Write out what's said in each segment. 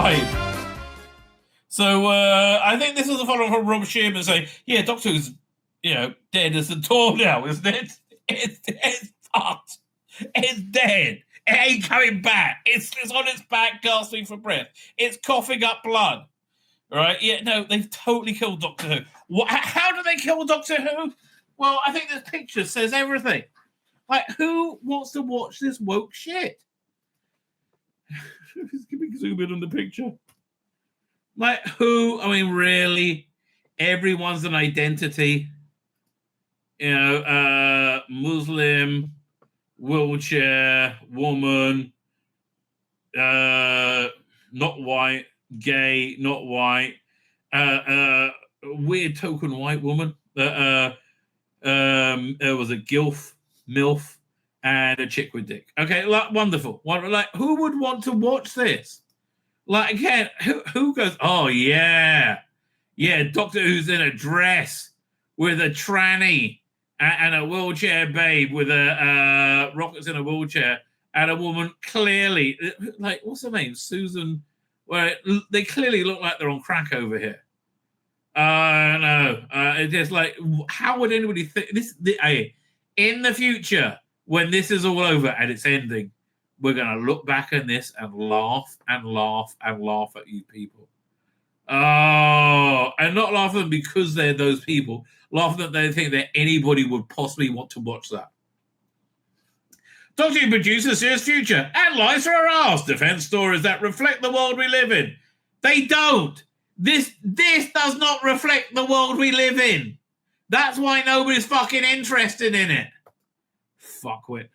live. So I think this was a follow-up from Rob Shearman saying, yeah, Doctor Who's, dead as the door now, isn't it? It's fucked. It's dead. It ain't coming back. It's on its back, gasping for breath. It's coughing up blood. Right? Yeah, no, they've totally killed Doctor Who. How do they kill Doctor Who? Well, I think this picture says everything. Like, who wants to watch this woke shit? Can we zoom in on the picture? Like, who? I mean, really? Everyone's an identity. Muslim, wheelchair, woman, not white, gay, not white, weird token white woman. There was a gilf, milf, and a chick with dick. Okay, like, wonderful. Like, who would want to watch this? Like, again, who goes, oh, yeah, Doctor Who's in a dress with a tranny and a wheelchair babe with a rockets in a wheelchair and a woman clearly, like, what's her name? Susan. Well, they clearly look like they're on crack over here. No, it's just like, how would anybody think this? In the future, when this is all over and it's ending, we're going to look back on this and laugh and laugh and laugh at you people. Oh, and not laugh at them because they're those people. Laugh that they think that anybody would possibly want to watch that. Doctor Who produces a serious future and lies for our arse. Defense stories that reflect the world we live in. They don't. This does not reflect the world we live in. That's why nobody's fucking interested in it. Fuckwit.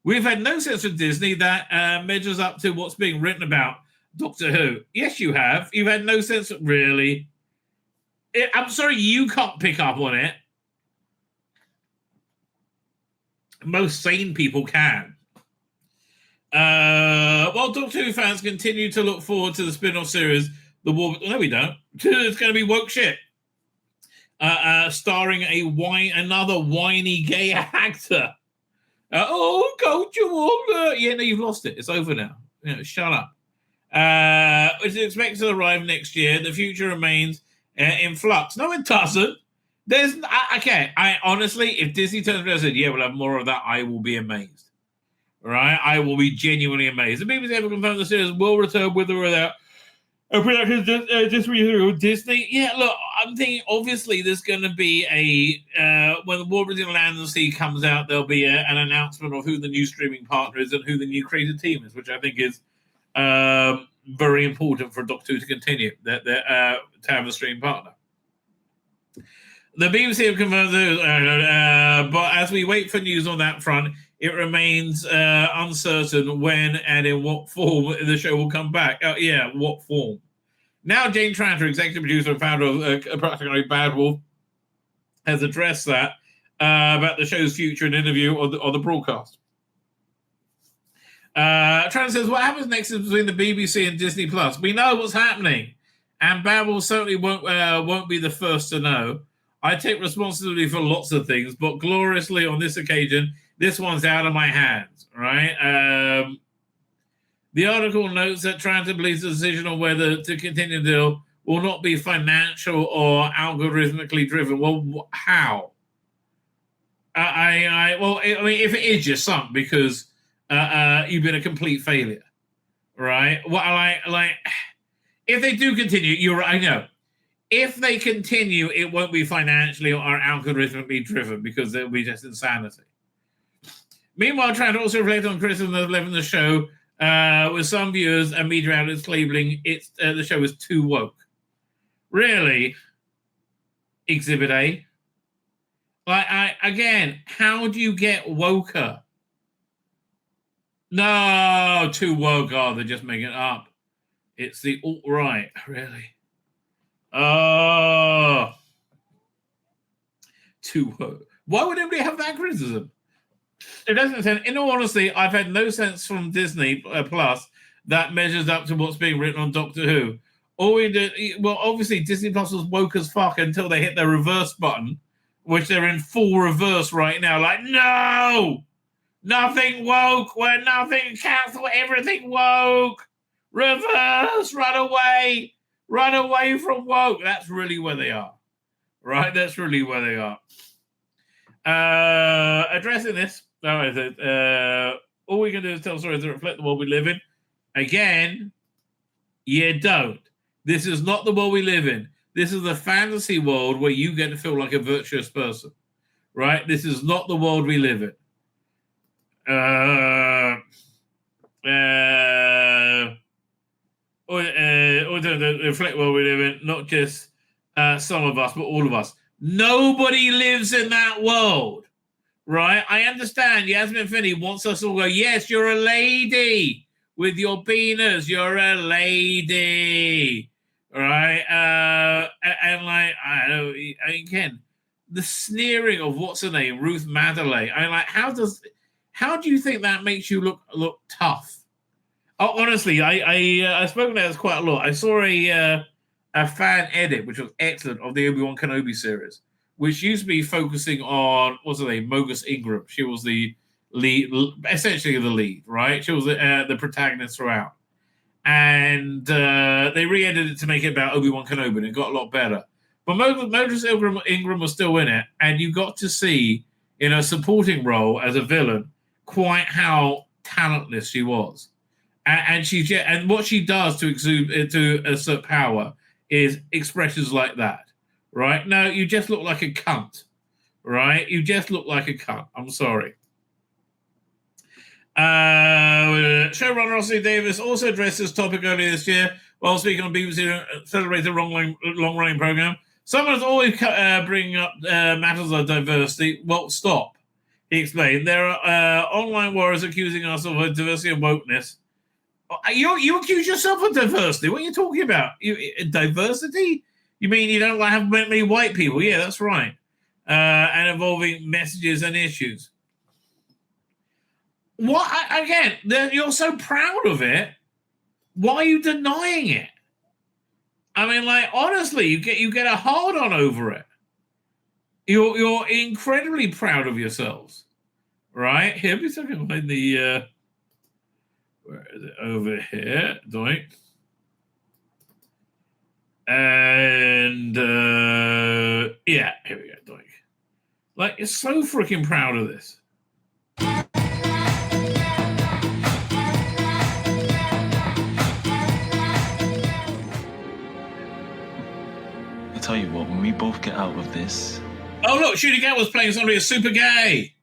We've had no sense from Disney that measures up to what's being written about Doctor Who. Yes, you have. You've had no sense, really. I'm sorry you can't pick up on it. Most sane people can. While Doctor Who fans continue to look forward to the spin-off series, The War... No, we don't. It's going to be woke shit. Starring another whiny gay actor. Don't you want... Yeah, no, you've lost it. It's over now. Shut up. It's expected to arrive next year. The future remains in flux. No, it doesn't. There's... Okay, I honestly, if Disney turns around and said, yeah, we'll have more of that, I will be amazed. Right? I will be genuinely amazed. The BBC ever confirmed the series will return with or without a production Disney. Yeah, look, I'm thinking obviously there's going to be when the War Between Land and Sea comes out, there'll be an announcement of who the new streaming partner is and who the new creative team is, which I think is very important for Doctor Who to continue to have a streaming partner. The BBC have confirmed but as we wait for news on that front, it remains uncertain when and in what form the show will come back. What form? Now, Jane Tranter, executive producer and founder of Practically Bad Wolf, has addressed that about the show's future in an interview on the broadcast. Tranter says, what happens next is between the BBC and Disney Plus. We know what's happening, and Bad Wolf certainly won't be the first to know. I take responsibility for lots of things, but gloriously on this occasion, this one's out of my hands, right? The article notes that Tranter believes the decision on whether to continue the deal will not be financial or algorithmically driven. Well, how? If it is, you're sunk because you've been a complete failure, right? Well, if they do continue, you're right. I know. If they continue, it won't be financially or algorithmically driven because it'll be just insanity. Meanwhile, Tranter also reflected on criticism of the show, with some viewers and media outlets labeling the show as too woke. Really? Exhibit A? Again, how do you get woker? No, too woke. Oh, they're just making it up. It's the alt-right, really. Oh, too woke. Why would anybody have that criticism? It doesn't sense. In all honesty, I've had no sense from Disney Plus that measures up to what's being written on Doctor Who. All we did, well, obviously Disney Plus was woke as fuck until they hit their reverse button, which they're in full reverse right now. Like, no, nothing woke. We're nothing. Cancel everything woke. Reverse, run away from woke. That's really where they are, right? That's really where they are. Addressing this, all we can do is tell stories that reflect the world we live in. Again, you don't. This is not the world we live in. This is a fantasy world where you get to feel like a virtuous person, right? This is not the world we live in. Reflect what we live in, not just some of us, but all of us. Nobody lives in that world, right? I understand Yasmin Finney wants us all to go, yes, you're a lady with your penis, you're a lady, right? And like, I don't know, again, the sneering of what's her name, Ruth Madeley. I like, how do you think that makes you look tough? Oh, honestly, I've spoken about this quite a lot. I saw a fan edit, which was excellent, of the Obi-Wan Kenobi series, which used to be focusing on, what's her name, Mogus Ingram. She was the lead, essentially the lead, right? She was the protagonist throughout. And they re-edited it to make it about Obi-Wan Kenobi, and it got a lot better. But Mogus Ingram was still in it, and you got to see, in a supporting role as a villain, quite how talentless she was. And what she does to assert power is expressions like that, right? No, you just look like a cunt, right? You just look like a cunt. I'm sorry. Showrunner Rossi Davis also addressed this topic earlier this year while speaking on BBC celebrated long-running program. Someone's always bringing up matters of diversity. Well, stop. He explained. There are online warriors accusing us of diversity and wokeness. You accuse yourself of diversity. What are you talking about? Diversity? You mean you don't like have many white people? Yeah, that's right. And involving messages and issues. What? Again, you're so proud of it. Why are you denying it? I mean, like, honestly, you get a hard on over it. You're incredibly proud of yourselves, right? Here, let me see if I can find the. Where is it? Over here, doink. And yeah, here we go, doink. Like, you're so freaking proud of this. I tell you what, when we both get out of this. Oh look, Shooting Out was playing somebody who's super gay.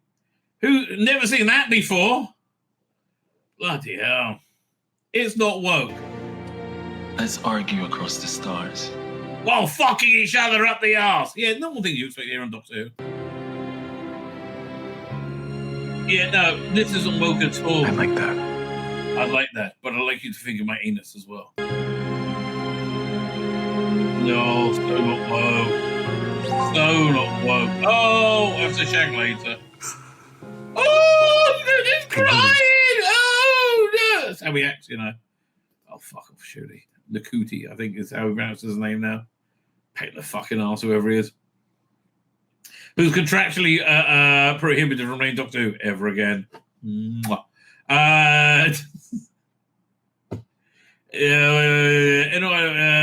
Who never seen that before? Bloody hell. It's not woke. Let's argue across the stars. While fucking each other up the arse. Yeah, normal thing you expect here on Doctor Who. Yeah, no, this isn't woke at all. I like that. I like that, but I'd like you to think of my anus as well. No, so not woke. So not woke. Oh, I have to check later. Oh, it's crying! Oh, no! That's how he acts, you know. Oh, fuck off, Shooty. Nakuti, I think is how he pronounces his name now. Pain the fucking arse, whoever he is. Who's contractually prohibited from playing Doctor Who ever again. Mwah.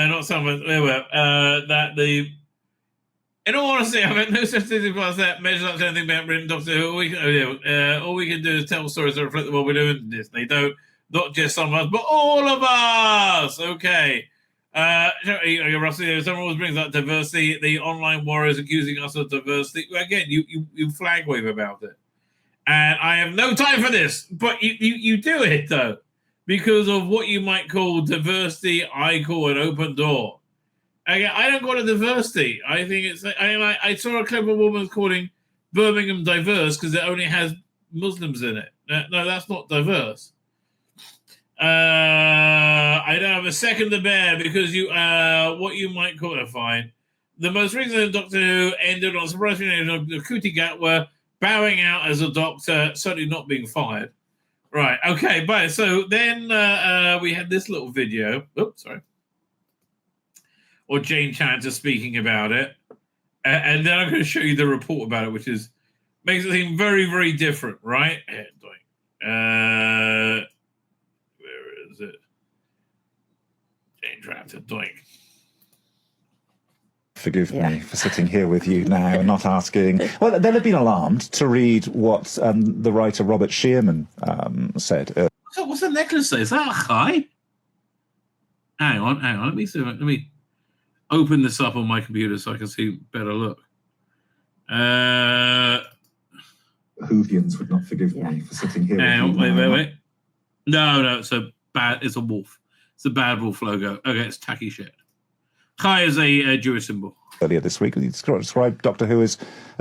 Not someone. That the. In all honesty, I have no statistic plus that measures up to anything about written Doctor Who. All we can do is tell stories that reflect the world we're doing. They don't. Not just some of us, but all of us. Okay. Rusty, someone always brings up diversity. The online warriors accusing us of diversity. Again, you flag wave about it. And I have no time for this. But you do it, though. Because of what you might call diversity, I call an open door. Again, I don't call it diversity. I think it's... I saw a clever woman calling Birmingham diverse because it only has Muslims in it. No, that's not diverse. I don't have a second to bear because you what you might call it fine. The most recent Doctor Who ended on surprisingly the Kuti Gatwa bowing out as a doctor, certainly not being fired. Right, okay, but so then we had this little video. Oops, sorry. Or Jane Chanter speaking about it. And then I'm going to show you the report about it, which makes it seem very, very different, right? Where is it? Tranter, doink. Forgive me for sitting here with you now and not asking. Well, they'll have been alarmed to read what the writer Robert Shearman said. What's the necklace say? Is that a chai? Hang on. Let me see. Let me open this up on my computer so I can see better look. Hoovians would not forgive me for sitting here. Wait. No, it's a wolf. It's a bad wolf logo. Okay, it's tacky shit. Chai is a Jewish symbol. Earlier this week, you described Doctor Who as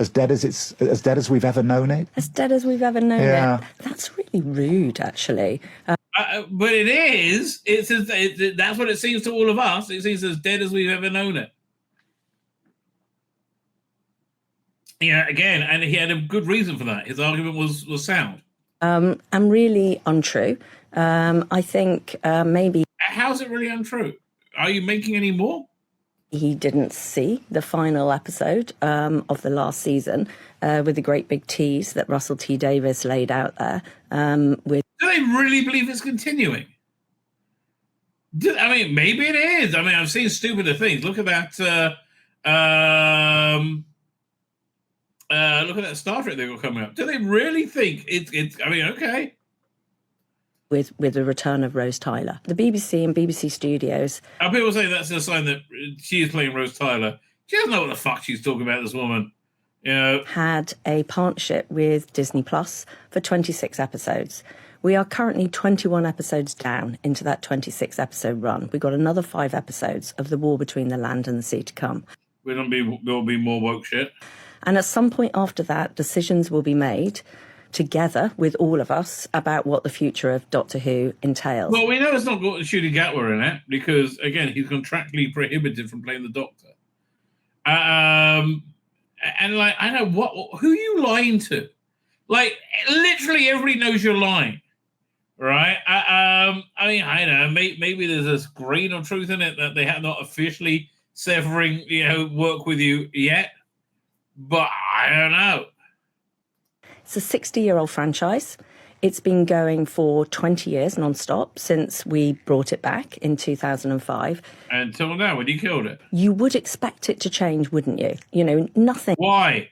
dead as we've ever known it. As dead as we've ever known it. That's really rude, actually. But it is. That's what it seems to all of us. It seems as dead as we've ever known it. Yeah, again, and he had a good reason for that. His argument was sound. And really untrue. I think maybe... How's it really untrue? Are you making any more? He didn't see the final episode of the last season with the great big tease that Russell T Davies laid out there. Do they really believe it's continuing? Maybe it is. I've seen stupider things. Look at that. Look at that Star Trek thing got coming up. Do they really think it's? Okay. With the return of Rose Tyler. The BBC and BBC Studios. People say that's a sign that she is playing Rose Tyler. She doesn't know what the fuck she's talking about, this woman. Had a partnership with Disney Plus for 26 episodes. We are currently 21 episodes down into that 26 episode run. We've got another 5 episodes of the war between the land and the sea to come. There'll be more woke shit. And at some point after that, decisions will be made together with all of us about what the future of Doctor Who entails. Well, we know it's not got Ncuti Gatwa in it because, again, he's contractually prohibited from playing the Doctor. And I know who are you lying to? Literally everybody knows you're lying, right? I don't know. Maybe there's this grain of truth in it that they have not officially severing, work with you yet. But I don't know. It's a 60-year-old franchise. It's been going for 20 years non-stop since we brought it back in 2005. Until now, when you killed it. You would expect it to change, wouldn't you? Nothing. Why?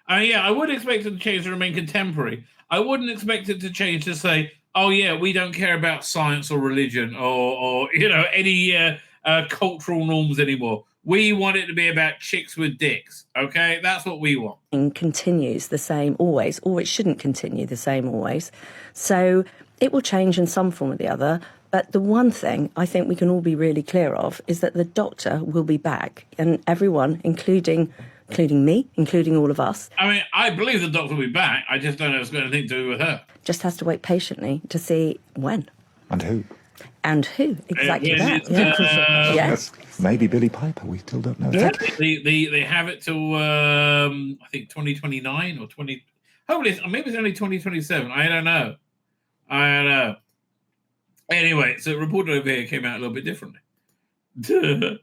I would expect it to change to remain contemporary. I wouldn't expect it to change to say, oh, yeah, we don't care about science or religion or any cultural norms anymore. We want it to be about chicks with dicks, okay? That's what we want. And continues the same always, or it shouldn't continue the same always. So it will change in some form or the other. But the one thing I think we can all be really clear of is that the Doctor will be back. And everyone, including me, including all of us. I believe the Doctor will be back. I just don't know if it's got anything to do with her. Just has to wait patiently to see when. And who. And who? Exactly that. Yes. Maybe Billy Piper. We still don't know. Yeah. They have it till I think 2029 or 20. Hopefully, maybe it's only 2027. I don't know. Anyway, so reported over here came out a little bit differently. Doctor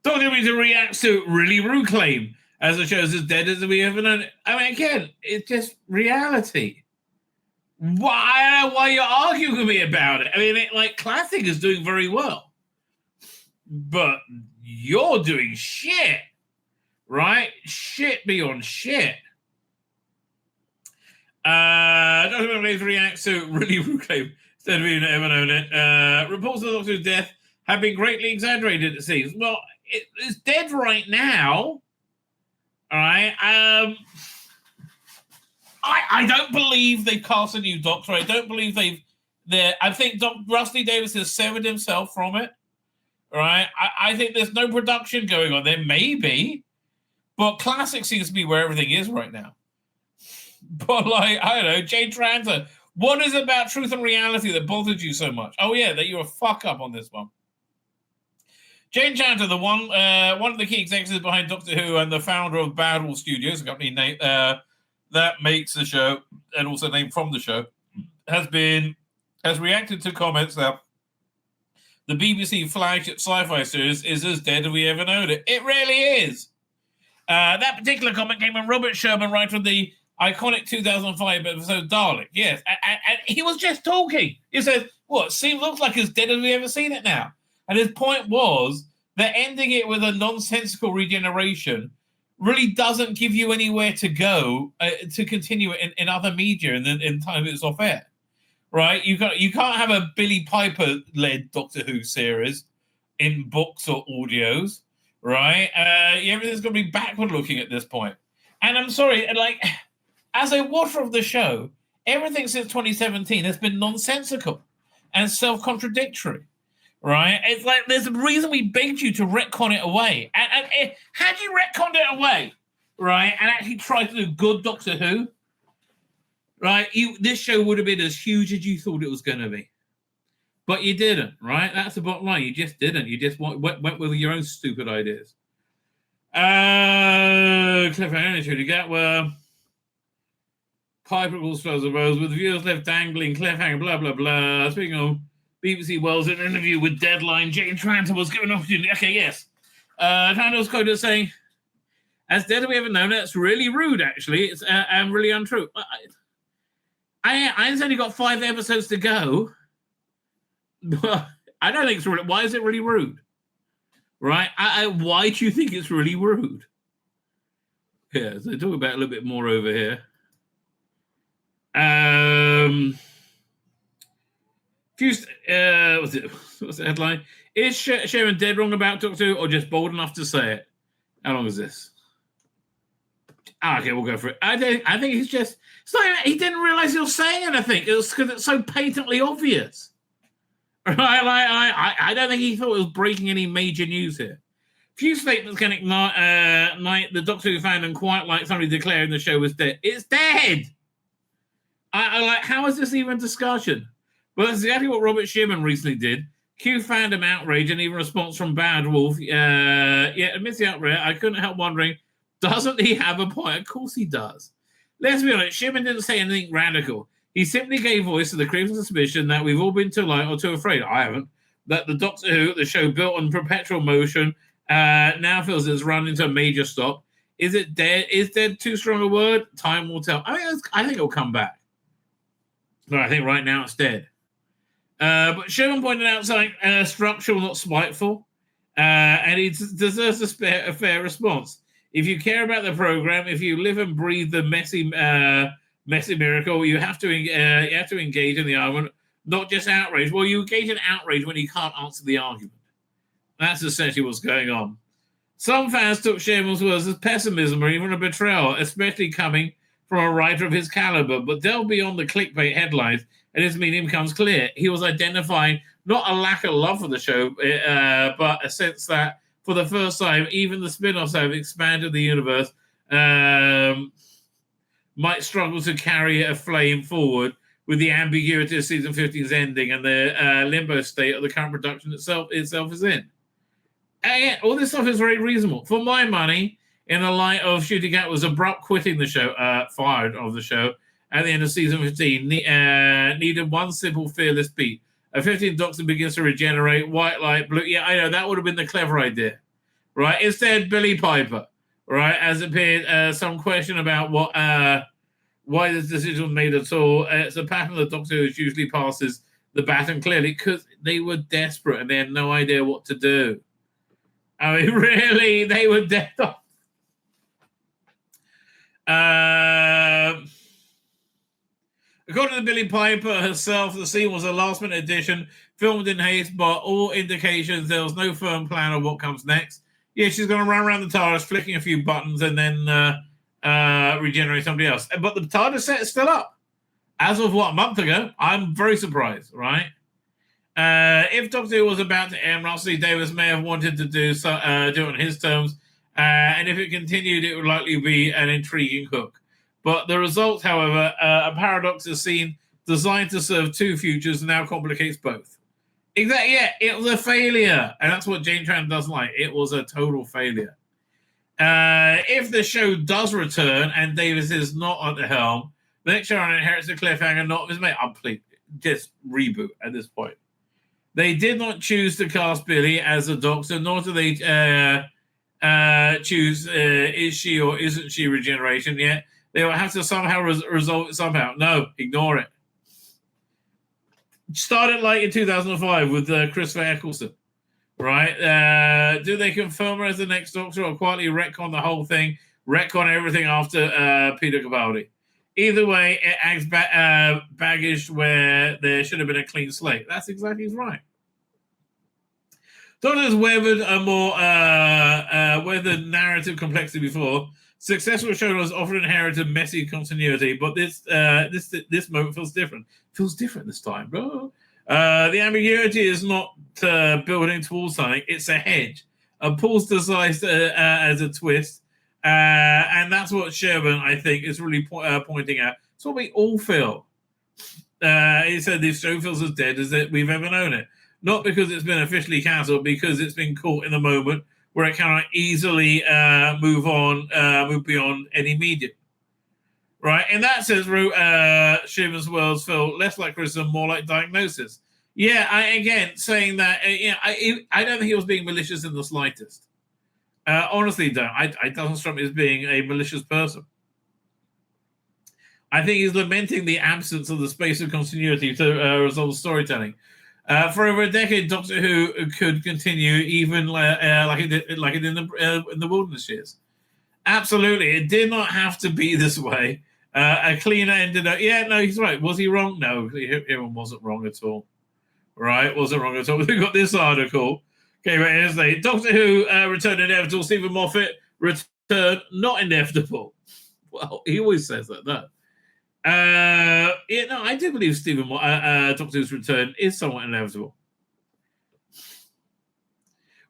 Who reacts to really rude claim as the show's as dead as we ever known it. Again, it's just reality. Why you're arguing with me about it? Classic is doing very well, but you're doing shit, right? Shit beyond shit. Dr. Who reacts to really rude claim instead of being ever known it. Reports of the Doctor's death have been greatly exaggerated, it seems. Well, it's dead right now. All right. I don't believe they've cast a new Doctor. I don't believe I think Rusty Davies has severed himself from it. Right? I think there's no production going on. There may be, but Classic seems to be where everything is right now. But I don't know, Jane Tranter, what is it about Truth and Reality that bothered you so much? Oh yeah, that you're a fuck up on this one. Jane Tranter, the one of the key executives behind Doctor Who and the founder of Badwell Studios, a company named that makes the show and also named from the show, has reacted to comments that the BBC flagship sci-fi series is as dead as we ever known it. It really is. That particular comment came from Robert Sherman, writer of the iconic 2005 episode Dalek. Yes, and he was just talking. He said, "What looks like as dead as we ever seen it now." And his point was that ending it with a nonsensical regeneration really doesn't give you anywhere to go to continue it in other media in time it's off air, right? You can't have a Billy Piper led Doctor Who series in books or audios, right? Everything's going to be backward looking at this point. And I'm sorry, like, as a watcher of the show, everything since 2017 has been nonsensical and self-contradictory, right? It's like there's a reason we begged you to retcon it away. And had you retconned it away, right, and actually tried to do good Doctor Who, right, this show would have been as huge as you thought it was going to be. But you didn't, right? That's the bottom line. You just didn't. You just went with your own stupid ideas. Cliffhanger, should you get where Piper calls Flows of Rose with the viewers left dangling, cliffhanger, blah, blah, blah. Speaking of BBC Wales, in an interview with Deadline, Jane Tranter was given an opportunity. Okay, yes. Tranter was quoted as saying, "As dead as we ever known, that's really rude, actually. It's and really untrue." I've only got 5 episodes to go. But I don't think it's really. Why is it really rude? Right? Why do you think it's really rude? Yeah, so talk about it a little bit more over here. What's the headline? Is Sharon dead wrong about Doctor Who, or just bold enough to say it? How long is this? Okay, we'll go for it. I think he's just. It's like he didn't realize he was saying anything. It was because it's so patently obvious. Right? I don't think he thought it was breaking any major news here. Few statements can ignite the Doctor Who fandom quite like somebody declaring the show was dead. It's dead. I like. How is this even a discussion? Well, that's exactly what Robert Shearman recently did. Q fandom outrage and even response from Bad Wolf. Amidst the outrage, I couldn't help wondering, doesn't he have a point? Of course he does. Let's be honest, Shearman didn't say anything radical. He simply gave voice to the creeping suspicion that we've all been too light or too afraid. I haven't. That the Doctor Who, the show built on perpetual motion, now feels it's run into a major stop. Is it dead? Is dead too strong a word? Time will tell. I think it'll come back. But I think right now it's dead. But Sherman pointed out something structural, not spiteful. And he deserves a fair response. If you care about the program, if you live and breathe the messy miracle, you have to engage in the argument, not just outrage. Well, you engage in outrage when you can't answer the argument. That's essentially what's going on. Some fans took Sherman's words as pessimism or even a betrayal, especially coming from a writer of his caliber. But delve beyond the clickbait headlines, and his meaning becomes clear. He was identifying not a lack of love for the show, but a sense that for the first time, even the spin-offs have expanded the universe, might struggle to carry a flame forward with the ambiguity of season 15's ending and the limbo state of the current production itself is in. And all this stuff is very reasonable. For my money, in the light of Shooting Cat was abrupt quitting the show, fired of the show at the end of season 15, needed one simple fearless beat. A 15th Doctor begins to regenerate, white light, blue. Yeah, I know, that would have been the clever idea, right? Instead, Billy Piper, right, has appeared some question about why this decision was made at all. It's a pattern the Doctor Who usually passes the baton clearly because they were desperate and they had no idea what to do. I mean, really, they were dead off. According to Billy Piper herself, the scene was a last-minute addition, filmed in haste, but all indications there was no firm plan of what comes next. Yeah, she's going to run around the TARDIS, flicking a few buttons, and then regenerate somebody else. But the TARDIS set is still up. As of, a month ago? I'm very surprised, right? If Doctor Who was about to end, Russell T Davies may have wanted to do it on his terms, and if it continued, it would likely be an intriguing hook. But the result, however, a paradox is seen designed to serve two futures and now complicates both. Exactly, yeah, it was a failure. And that's what Jane Tran doesn't like. It was a total failure. If the show does return and Davis is not at the helm, the next show inherits a cliffhanger not of his mate. Just reboot at this point. They did not choose to cast Billy as a Doctor, nor do they choose is she or isn't she regeneration yet. They will have to somehow resolve it somehow. No, ignore it. Started like in 2005 with Christopher Eccleston, right? Do they confirm her as the next Doctor or quietly retcon the whole thing, retcon everything after Peter Capaldi? Either way, it adds baggage where there should have been a clean slate. That's exactly right. Doctors weathered a more weathered narrative complexity before. Successful showrunners often inherited messy continuity, but this moment feels different. Feels different this time, bro. The ambiguity is not building towards something; it's a hedge. Paul's disguised as a twist, and that's what Sherman, I think, is really pointing out. It's what we all feel. He said this show feels as dead as we've ever known it. Not because it's been officially cancelled, because it's been caught in the moment where it cannot easily move beyond any medium. Right? In that sense, Schumann's worlds felt less like criticism, more like diagnosis. Yeah, again, saying that, I don't think he was being malicious in the slightest. Honestly, don't. I doesn't strike me as being a malicious person. I think he's lamenting the absence of the space of continuity to resolve storytelling. For over a decade, Doctor Who could continue even like it did in the Wilderness years. Absolutely, it did not have to be this way. A cleaner ended up. Yeah, no, he's right. Was he wrong? No, he wasn't wrong at all. Right, wasn't wrong at all. We got this article. Okay, right here's Doctor Who returned inevitable. Stephen Moffat returned not inevitable. Well, he always says that. No. I do believe Doctor Who's return is somewhat inevitable.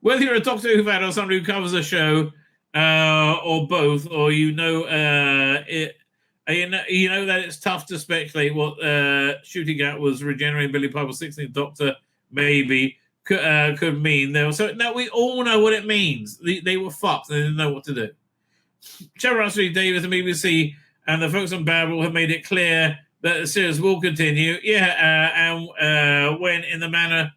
Whether you're a Doctor Who fan or somebody who covers a show, or both, or you know that it's tough to speculate what shooting at was regenerating Billy Piper's 16th Doctor maybe could mean. We all know what it means. They were fucked. They didn't know what to do. Trevor Russell Davis and BBC and the folks on Babel have made it clear that the series will continue. And when in the manner,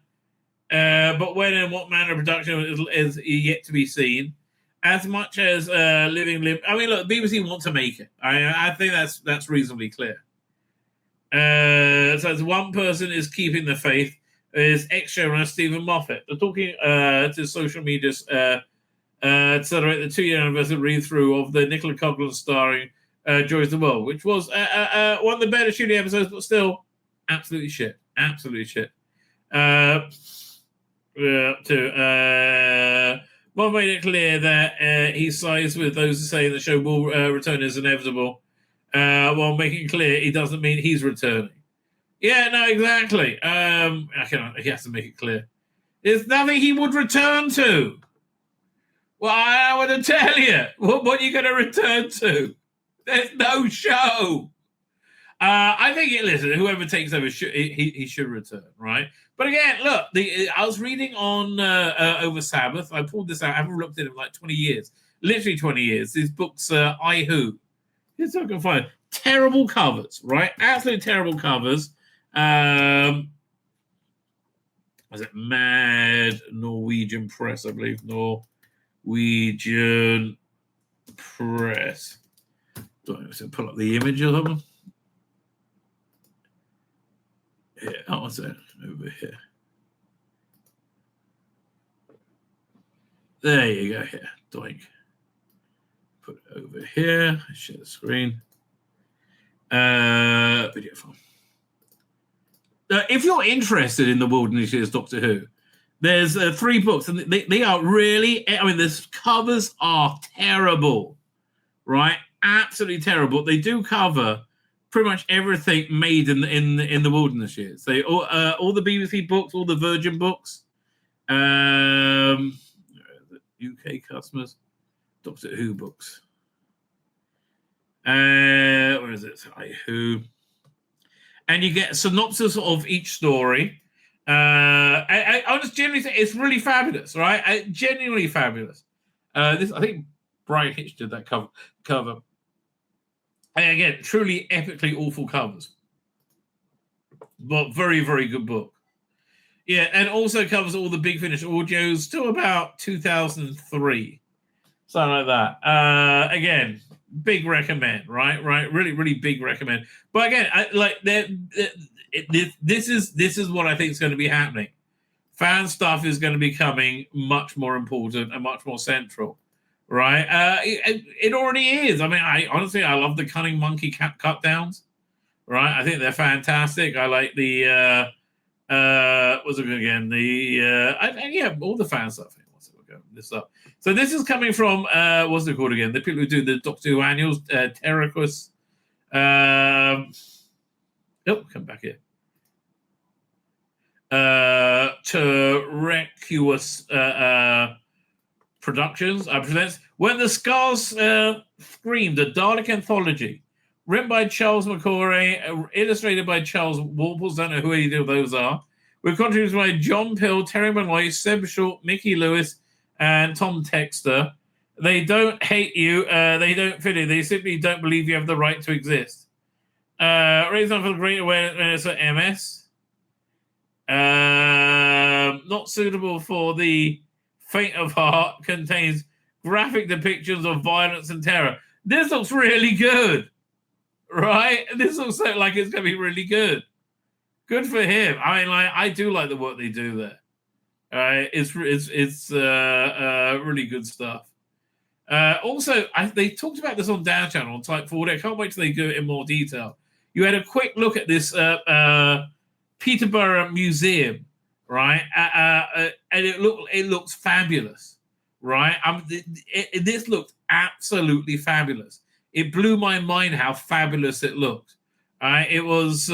but when and what manner of production is yet to be seen. As much as Living Limb, I mean, look, BBC want to make it. I think that's reasonably clear. So as one person is keeping the faith, is ex-showrunner Stephen Moffat. They're talking to social media to celebrate the 2-year anniversary read-through of the Nicola Coughlan starring Joys the World, which was one of the better shooting episodes, but still absolutely shit. Absolutely shit. One made it clear that he sides with those who say the show will return as inevitable, while making clear he doesn't mean he's returning. Yeah, no, exactly. He has to make it clear. There's nothing he would return to. Well, I want to tell you. What are you going to return to? There's no show. I think, listen, whoever takes over, he should return, right? But again, look, I was reading on over Sabbath. I pulled this out. I haven't looked at it in like 20 years. Literally 20 years. These books, I Who. Here's what I can find. Terrible covers, right? Absolutely terrible covers. Was it Mad Norwegian Press, I believe? Norwegian Press. Do I pull up the image of them? Yeah, what's that? Over here. There you go. Here, doink. Put it over here. Share the screen. Video file. If you're interested in the Wilderness Years Doctor Who, there's 3 books, and they are really. I mean, the covers are terrible, right? Absolutely terrible. They do cover pretty much everything made in the Wilderness Years. They all the BBC books, all the Virgin books, UK customers, Doctor Who books. Where is it? Who? And you get a synopsis of each story. I just generally say it's really fabulous, right? Genuinely fabulous. This, I think Brian Hitch did that cover. And again, truly epically awful covers. But very, very good book. Yeah, and also covers all the Big Finish audios to about 2003. Something like that. Again, big recommend, right? Really, really big recommend. But again, this is what I think is going to be happening. Fan stuff is going to be becoming much more important and much more central, right? It already is. I mean, I love the Cunning Monkey cut downs, right? I think they're fantastic. I like the what's it again? All the fan stuff. This up. So this is coming from what's it called again? The people who do the Doctor Who annuals, Terracus. Come back here. Terracus Productions presents When the Scars Screamed, a Dalek anthology, written by Charles McCory, illustrated by Charles Warples. Don't know who any of those are. With contributions by John Pill, Terry Malloy, Seb Short, Mickey Lewis, and Tom Texter. They don't hate you. They don't fit in. They simply don't believe you have the right to exist. Reason for great awareness of MS. Not suitable for the faint of heart. Contains graphic depictions of violence and terror. This looks really good, right? This looks like it's going to be really good. Good for him. I mean, I do like the work they do there. It's really good stuff. Also, they talked about this on Down Channel on Type 4. I can't wait till they do it in more detail. You had a quick look at this Peterborough Museum, right? And it looks fabulous, right? This looked absolutely fabulous. It blew my mind how fabulous it looked. It was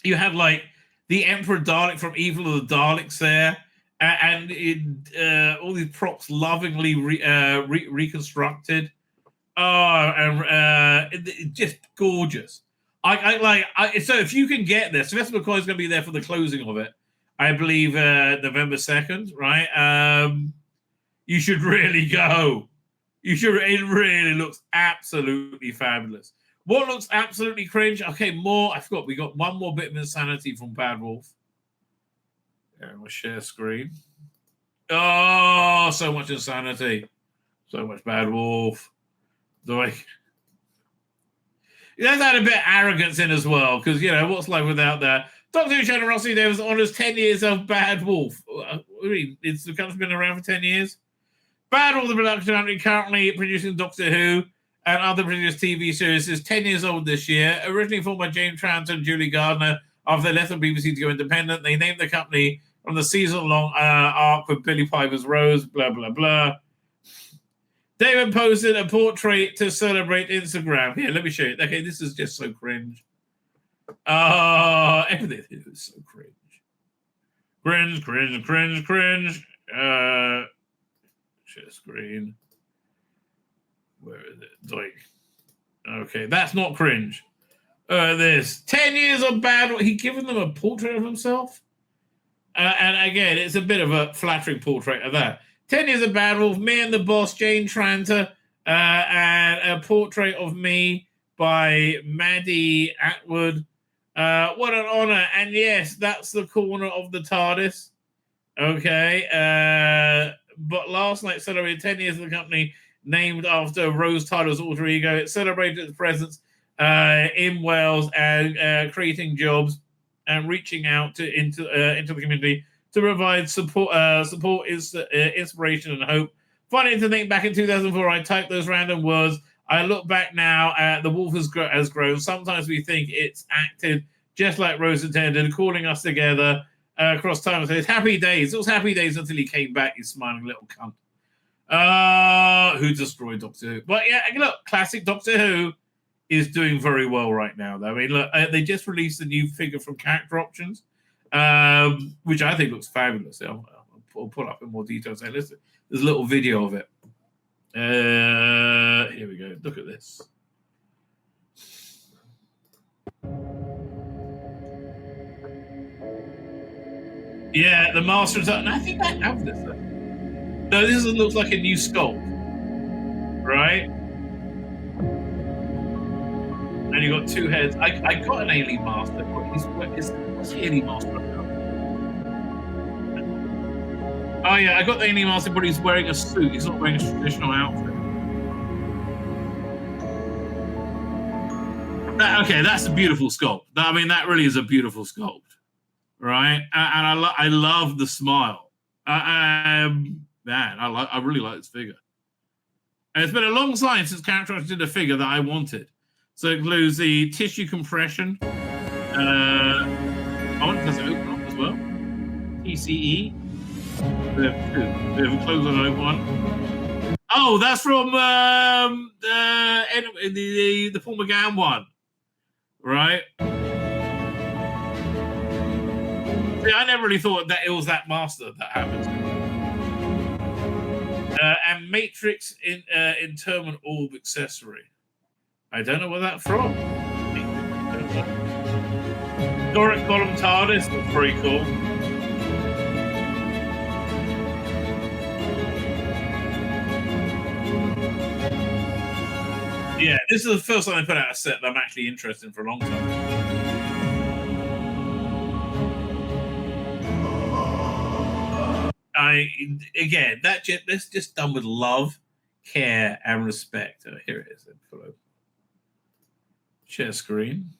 you had like the Emperor Dalek from Evil of the Daleks there, and all these props lovingly reconstructed. Just gorgeous. So if you can get there, Sylvester McCoy is going to be there for the closing of it, I believe, November 2nd, right? You should really go. You should. It really looks absolutely fabulous. What looks absolutely cringe? Okay, more. I forgot. We got one more bit of insanity from Bad Wolf. Yeah, we'll share screen. Oh, so much insanity. So much Bad Wolf. There's had a bit of arrogance in as well, because, what's life without that? Doctor Who generosity Davis honors 10 years of Bad Wolf. It's the company's been around for 10 years. Bad Wolf, the production company currently producing Doctor Who and other produced TV series, is 10 years old this year. Originally formed by James Tranter and Julie Gardner after they left the BBC to go independent. They named the company from the season-long arc with Billy Piper's Rose, blah, blah, blah. David posted a portrait to celebrate Instagram. Here, let me show you. Okay, this is just so cringe. Everything is so cringe. Cringe. Share screen. Where is it? Okay, that's not cringe. This 10 years of Bad. He given them a portrait of himself, and again, it's a bit of a flattering portrait of that. 10 years of Bad Wolf. Me and the boss, Jane Tranter, and a portrait of me by Maddie Atwood. What an honor! And yes, that's the corner of the TARDIS. Okay, but last night celebrated 10 years of the company, named after Rose Tyler's alter ego. It celebrated its presence in Wales and creating jobs and reaching out into the community to provide support, inspiration, and hope. Funny to think back in 2004, I typed those random words. I look back now, the wolf has grown. Sometimes we think it's acted just like Rose intended, calling us together across time and says, happy days. It was happy days until he came back, you smiling little cunt. Who destroyed Doctor Who? But yeah, look, classic Doctor Who is doing very well right now, though. I mean, look, they just released a new figure from Character Options, which I think looks fabulous. I'll pull up in more details. There's a little video of it. Here we go. Look at this. Yeah, the Master of and I think I have this. No, this looks like a new sculpt, right? And you got two heads. I got an alien master, but what's the alien master? Oh yeah, I got the alien master, but he's wearing a suit. He's not wearing a traditional outfit. Okay, that's a beautiful sculpt. I mean, that really is a beautiful sculpt, right? And I love the smile. Man, I really like this figure. And it's been a long time since Characterized did a figure that I wanted. So it includes the tissue compression. Does it open up as well? TCE. We have a close on open one. Oh, that's from the Paul McGann one, right? See, I never really thought that it was that master that happened. And Matrix Interment Orb accessory. I don't know where that's from. Doric Column TARDIS looks very cool. Yeah, this is the first time I put out a set that I'm actually interested in for a long time. That's just done with love, care, and respect. Oh, here it is. Share screen.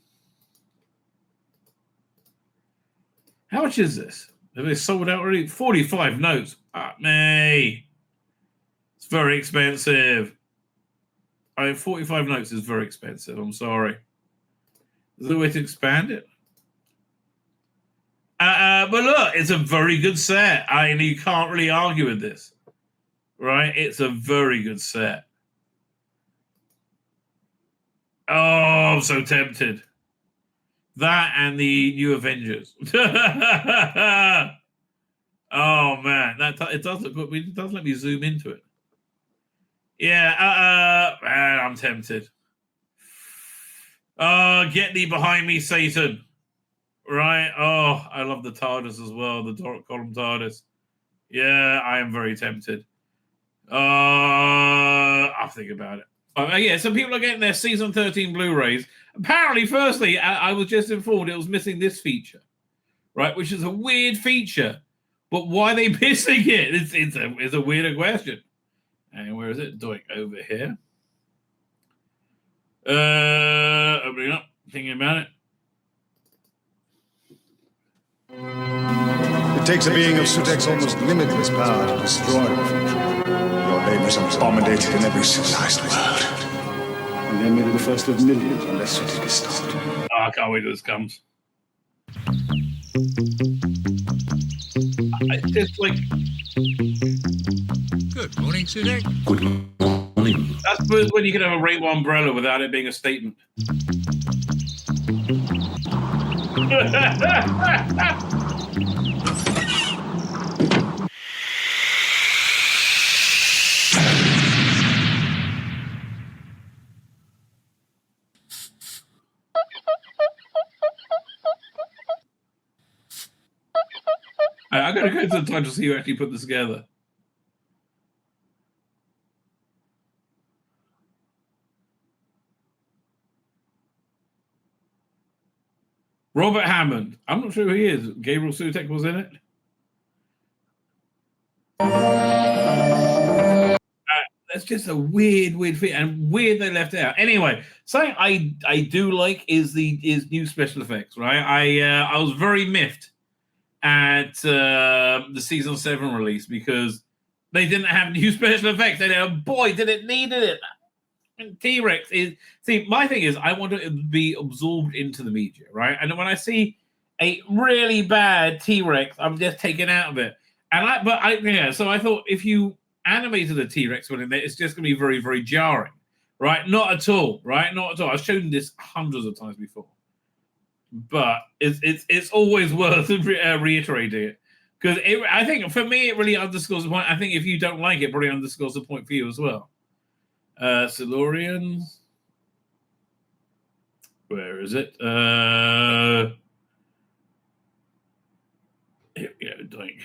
How much is this? Have they sold out already? 45 notes. Me. It's very expensive. 45 notes is very expensive. I'm sorry. Is there a way to expand it? But look, it's a very good set. You can't really argue with this, right? It's a very good set. Oh, I'm so tempted. That and the New Avengers. Oh man, it does look good. It does let me zoom into it. Yeah, man, I'm tempted. Oh, get thee behind me, Satan. Right? Oh, I love the TARDIS as well, the Doric Column TARDIS. Yeah, I am very tempted. I'll think about it. Yeah, so people are getting their Season 13 Blu-rays. Apparently, firstly, I was just informed it was missing this feature, right? Which is a weird feature. But why are they missing it? It's a weirder question. And where is it? Doink, over here. Opening up, thinking about it. It takes a being of Sutek's almost limitless power to destroy the future. Your labors are abominated in every civilized world. And they may be the first of millions unless Sutek is stopped. Oh, I can't wait till this comes. It's like... Good morning, Sutek. Good morning. That's when you can have a rainbow umbrella without it being a statement. I gotta go to the time to see who actually put this together. Robert Hammond. I'm not sure who he is. Gabriel Sutek was in it. That's just a weird thing, and weird they left it out. Anyway, something I do like is new special effects. Right, I was very miffed at the Season 7 release because they didn't have new special effects. And boy, did it needed it. And T-Rex is... See, my thing is I want it to be absorbed into the media, right? And when I see a really bad T-Rex, I'm just taken out of it. So I thought if you animated a T-Rex one in there, it's just going to be very, very jarring, right? Not at all, right? Not at all. I've shown this hundreds of times before. But it's always worth reiterating it. Because I think, for me, it really underscores the point. I think if you don't like it, it probably underscores the point for you as well. Silurians. Where is it? Here we go, doink.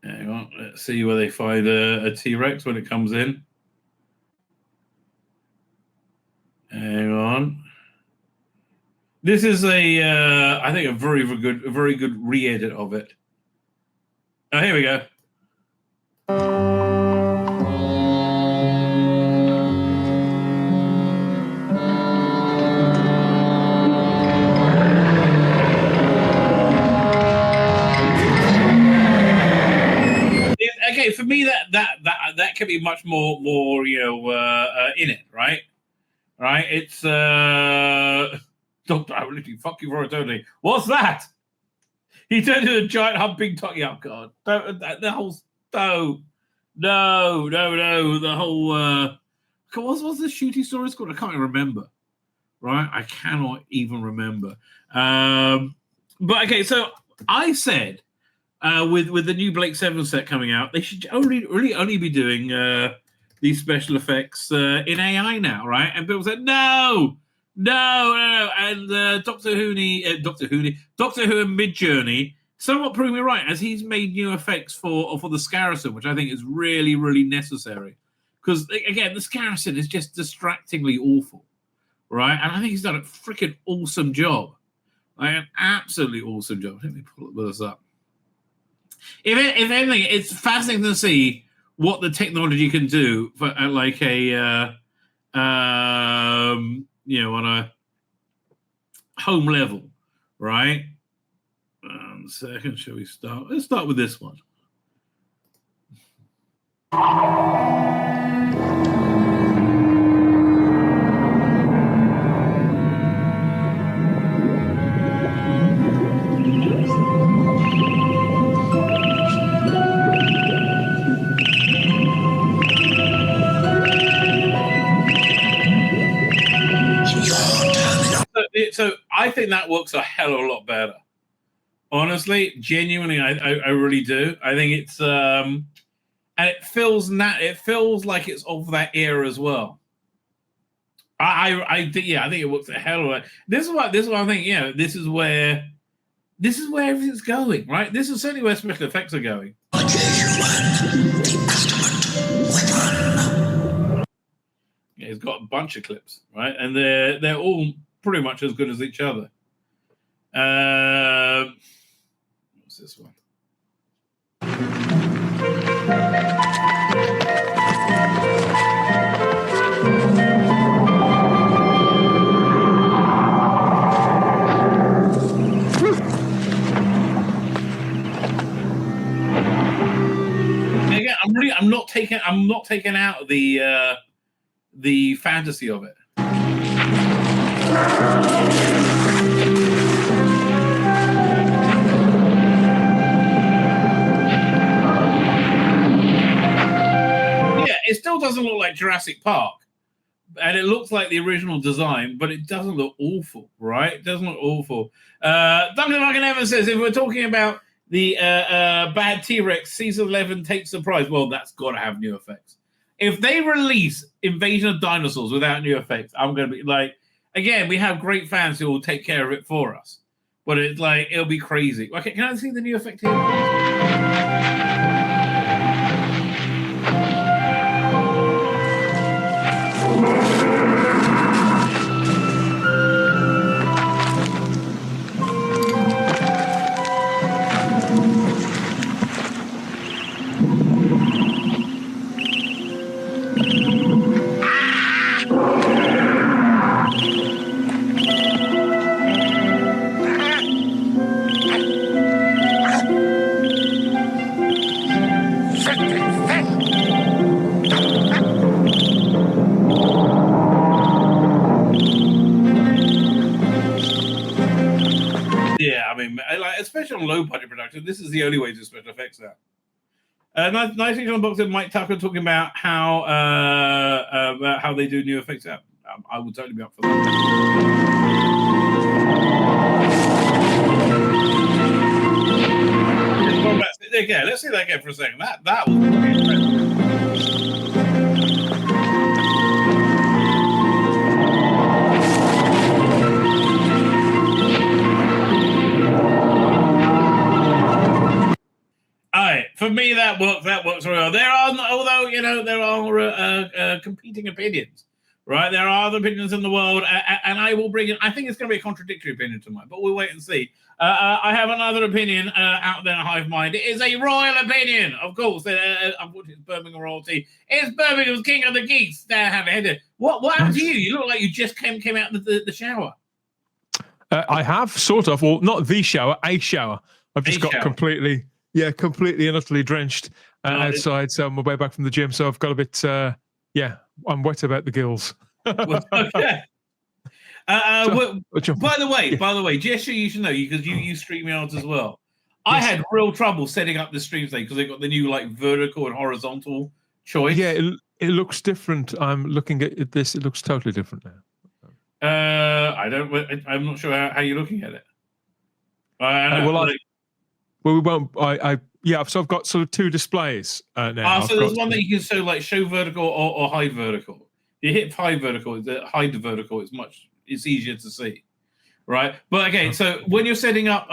Hang on, let's see where they find a T-Rex when it comes in. Hang on. This is I think a very good re-edit of it. Oh, here we go. that could be much more in it, right? Right? It's Doctor. I will literally fuck you for eternity. What's that? He turned into a giant humping talkie. Oh God! The whole no. The whole what's the shooting story called? I can't even remember. Right? I cannot even remember. But okay, so I said with the new Blake 7 set coming out, they should only be doing these special effects in AI now, right? And people said no. And Doctor Who and Midjourney somewhat proved me right, as he's made new effects for the Scarison, which I think is really, really necessary. Because again, the Scarison is just distractingly awful, right? And I think he's done a freaking awesome job, like an absolutely awesome job. Let me pull this up. If anything, it's fascinating to see what the technology can do for like a on a home level, right? Second, shall we start? Let's start with this one. So I think that works a hell of a lot better. Honestly, genuinely, I really do. I think it's and it feels like it's of that era as well. I think it works a hell of a lot. This is what I think. This is where everything's going, right? This is certainly where special effects are going. Yeah, he's got a bunch of clips, right, and they're all pretty much as good as each other. What's this one? Again, I'm not taking out the fantasy of it. It still doesn't look like Jurassic Park, and it looks like the original design, but it doesn't look awful, right? It doesn't look awful. Duncan Evans says, if we're talking about the bad T-Rex, Season 11 takes the prize. Well, that's got to have new effects. If they release Invasion of Dinosaurs without new effects, I'm going to be like, again, we have great fans who will take care of it for us, but it's like, it'll be crazy. Okay, can I see the new effect here? Especially on low budget production, this is the only way to do special effects now. Nice thing on box with Mike Tucker talking about how they do new effects. I will totally be up for that. Okay, let's see that again for a second. That was impressive. For me, that works very well. There are competing opinions, right? There are other opinions in the world, and I will bring in. I think it's going to be a contradictory opinion to mine, but we'll wait and see. I have another opinion out there in Hive Mind. It is a royal opinion, of course. Unfortunately, it's Birmingham royalty. It's Birmingham's king of the geeks. What happened to you? You look like you just came out of the shower. I have, sort of. Well, not the shower, a shower. I've just got completely and utterly drenched. outside, so on my way back from the gym. So I've got a bit, I'm wet about the gills. Okay. By the way, just so you should know, because you use StreamYard as well. I had real trouble setting up the stream thing because they've got the new like vertical and horizontal choice. Yeah, it looks different. I'm looking at this. It looks totally different now. I'm not sure how you're looking at it. We won't. So I've got sort of two displays now. So there's one that you can show vertical or hide vertical. You hit hide vertical, hide the vertical. It's easier to see, right? But okay, so when you're setting up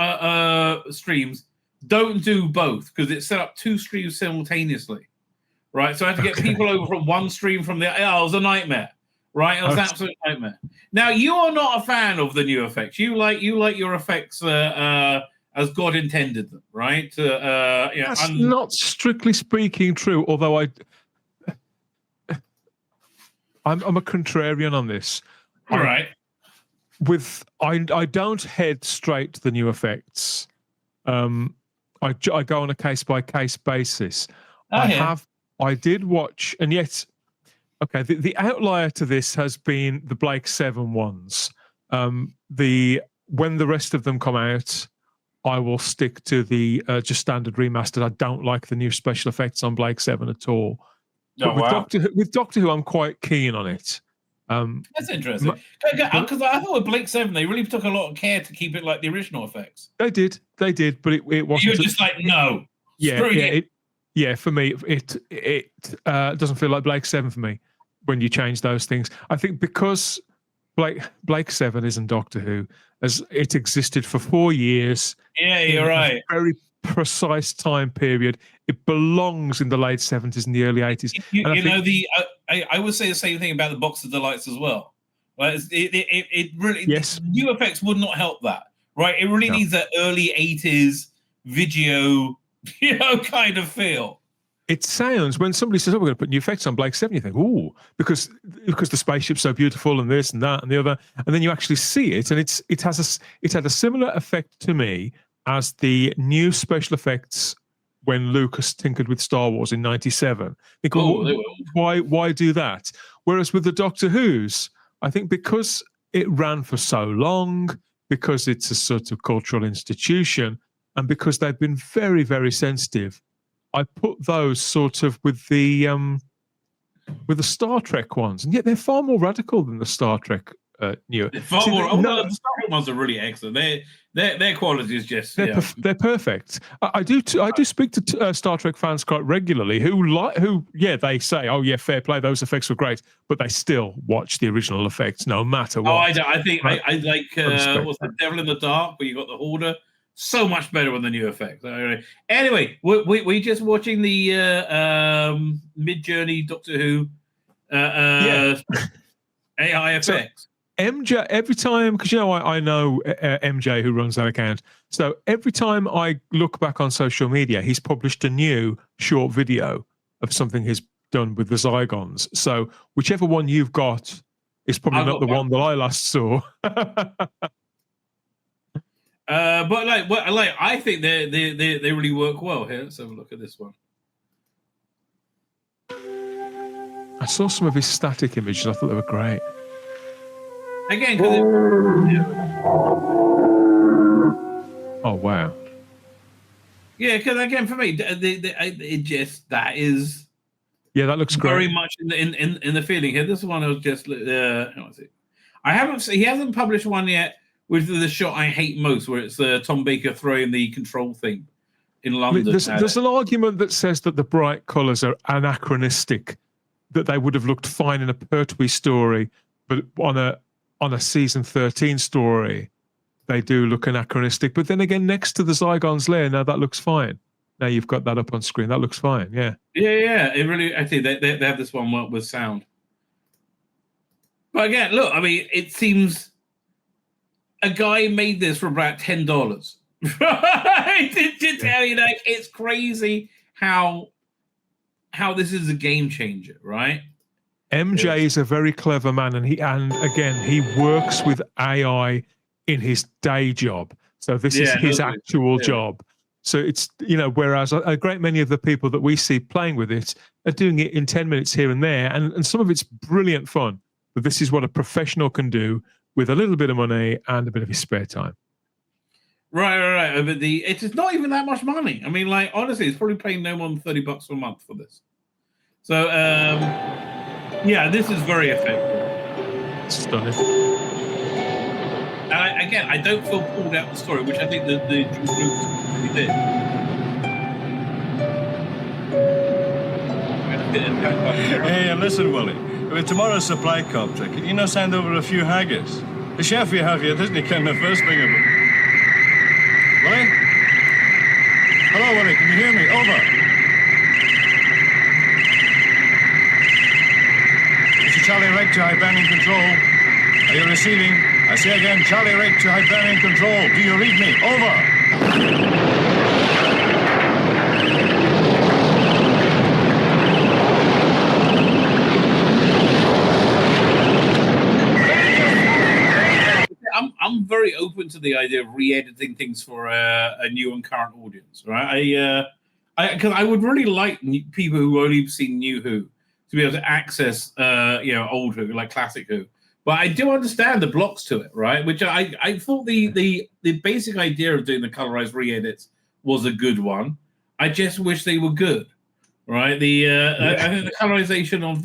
streams, don't do both because it's set up two streams simultaneously, right? So I had to get people over from one stream from the. It was a nightmare, right? It was an absolute nightmare. Now you are not a fan of the new effects. You like your effects as God intended them, right? That's not strictly speaking true. Although I'm a contrarian on this. All right. I don't head straight to the new effects. I go on a case by case basis. I did watch, and yet, okay. The outlier to this has been the Blake 7 ones. When the rest of them come out, I will stick to the just standard remastered. I don't like the new special effects on Blake 7 at all. With Doctor Who, I'm quite keen on it. That's interesting. Because I thought with Blake 7, they really took a lot of care to keep it like the original effects. They did, but it wasn't. You were just like, no. For me, it doesn't feel like Blake 7 for me when you change those things. I think because Blake 7 isn't Doctor Who, as it existed for 4 year. Yeah, you're right. Very precise time period. It belongs in the late 70s and the early 80s. I would say the same thing about the Box of Delights as well. Right? It really new effects would not help that. Right? It really needs that early 80s video, kind of feel. It sounds, when somebody says, "Oh, we're going to put new effects on Blake 7," you think, "Ooh," because the spaceship's so beautiful and this and that and the other, and then you actually see it, and it had a similar effect to me as the new special effects when Lucas tinkered with Star Wars in '97. Why do that? Whereas with the Doctor Who's, I think because it ran for so long, because it's a sort of cultural institution, and because they've been very, very sensitive, I put those sort of with the Star Trek ones, and yet they're far more radical than the Star Trek new. The Star Trek ones are really excellent. Their quality is just they're perfect. I do speak to Star Trek fans quite regularly who they say, "Oh yeah, fair play, those effects were great," but they still watch the original effects no matter what. I think I like what's the Devil in the Dark, where you got the Hoarder. So much better with the new effects. Anyway, we're just watching the Mid-Journey Doctor Who AI effects. MJ, every time, because I know MJ who runs that account. So every time I look back on social media, he's published a new short video of something he's done with the Zygons. So whichever one you've got is probably not the one that I last saw. But I think they really work well here. Let's have a look at this one. I saw some of his static images. I thought they were great. Again, oh wow. Yeah, because again, for me, it just that is. Yeah, that looks very great. much in the feeling here. This one was just. I haven't. He hasn't published one yet. With the shot I hate most, where it's Tom Baker throwing the control thing in London. There's an argument that says that the bright colours are anachronistic, that they would have looked fine in a Pertwee story, but on a season 13 story, they do look anachronistic. But then again, next to the Zygons lair, now that looks fine. Now you've got that up on screen. That looks fine. Yeah. Yeah. It really. I think they have this one with sound. But again, look. I mean, it seems. A guy made this for about $10. Right? To tell you, it's crazy how this is a game changer, right? MJ is a very clever man, and he works with AI in his day job. So this is his actual job. So it's, whereas a great many of the people that we see playing with it are doing it in 10 minutes here and there. And some of it's brilliant fun. But this is what a professional can do with a little bit of money and a bit of his spare time. Right. But it's not even that much money. I mean, like, honestly, it's probably paying no more than $30 a month for this. So, yeah, this is very effective. Stunning. And I don't feel pulled out the story, which I think the group really did. Hey, and listen, Willie. With tomorrow's supply copter, can you not send over a few haggis? The chef we have here doesn't kind of the first thing of it. Willie? Hello, Willie, can you hear me? Over. This is Charlie Rick to Hibernian Control. Are you receiving? I say again, Charlie Rick to Hibernian Control. Do you read me? Over. I'm very open to the idea of re-editing things for a new and current audience, right? Because I would really like people who only seen New Who to be able to access, old Who, like classic Who. But I do understand the blocks to it, right? Which I thought the basic idea of doing the colorized re-edits was a good one. I just wish they were good, right? I think the colorization of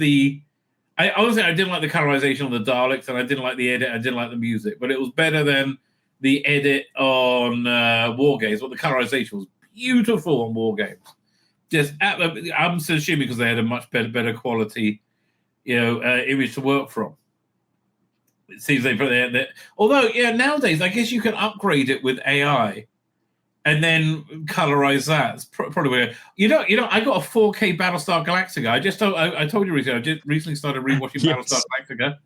honestly, I didn't like the colorization of the Daleks, and I didn't like the edit. I didn't like the music, but it was better than the edit on War Games. But the colorization was beautiful on War Games. I'm assuming because they had a much better quality, image to work from. It seems they put that. Although, nowadays I guess you can upgrade it with AI, and then colorize that. It's probably weird. I got a 4K Battlestar Galactica. I told you recently. I just recently started rewatching Battlestar Galactica,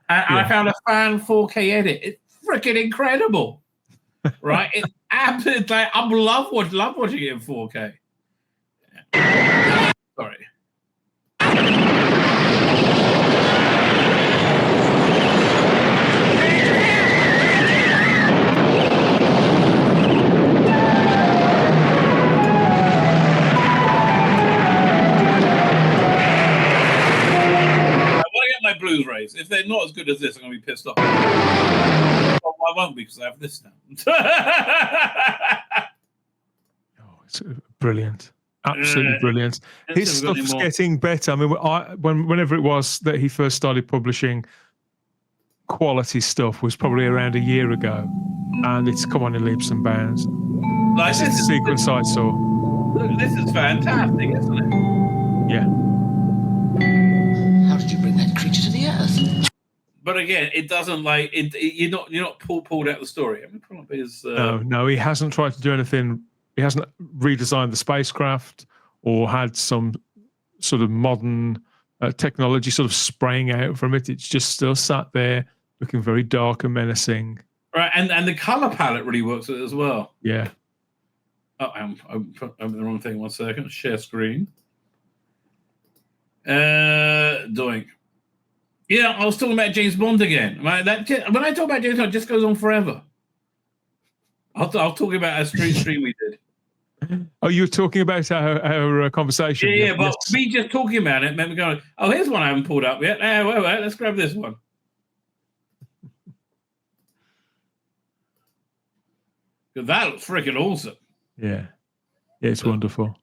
and I found a fan 4K edit. It's freaking incredible, right? It's absolutely like I love watching it in 4K. Sorry. My Blu-rays. If they're not as good as this, I'm going to be pissed off. Well, I won't be because I have this now. It's brilliant. Absolutely brilliant. His stuff's getting better. I mean, whenever it was that he first started publishing quality stuff was probably around a year ago, and it's come on in leaps and bounds. Like this is the sequence I saw. Look, this is fantastic, isn't it? Yeah. How did you bring that creature to the earth? But again, it doesn't like it. You're not pulled out the story. I mean, probably is. No, he hasn't tried to do anything. He hasn't redesigned the spacecraft or had some sort of modern technology sort of spraying out from it. It's just still sat there, looking very dark and menacing. Right, and the color palette really works with it as well. Yeah. Oh, I'm the wrong thing. 1 second. Share screen. Doing. Yeah, I was talking about James Bond again. Right, when I talk about James Bond, it just goes on forever. I'll talk about our stream we did. Oh, you were talking about our conversation. Yeah, but me just talking about it made me go, oh, here's one I haven't pulled up yet. Wait, let's grab this one. Because that looks freaking awesome. Yeah, it's wonderful.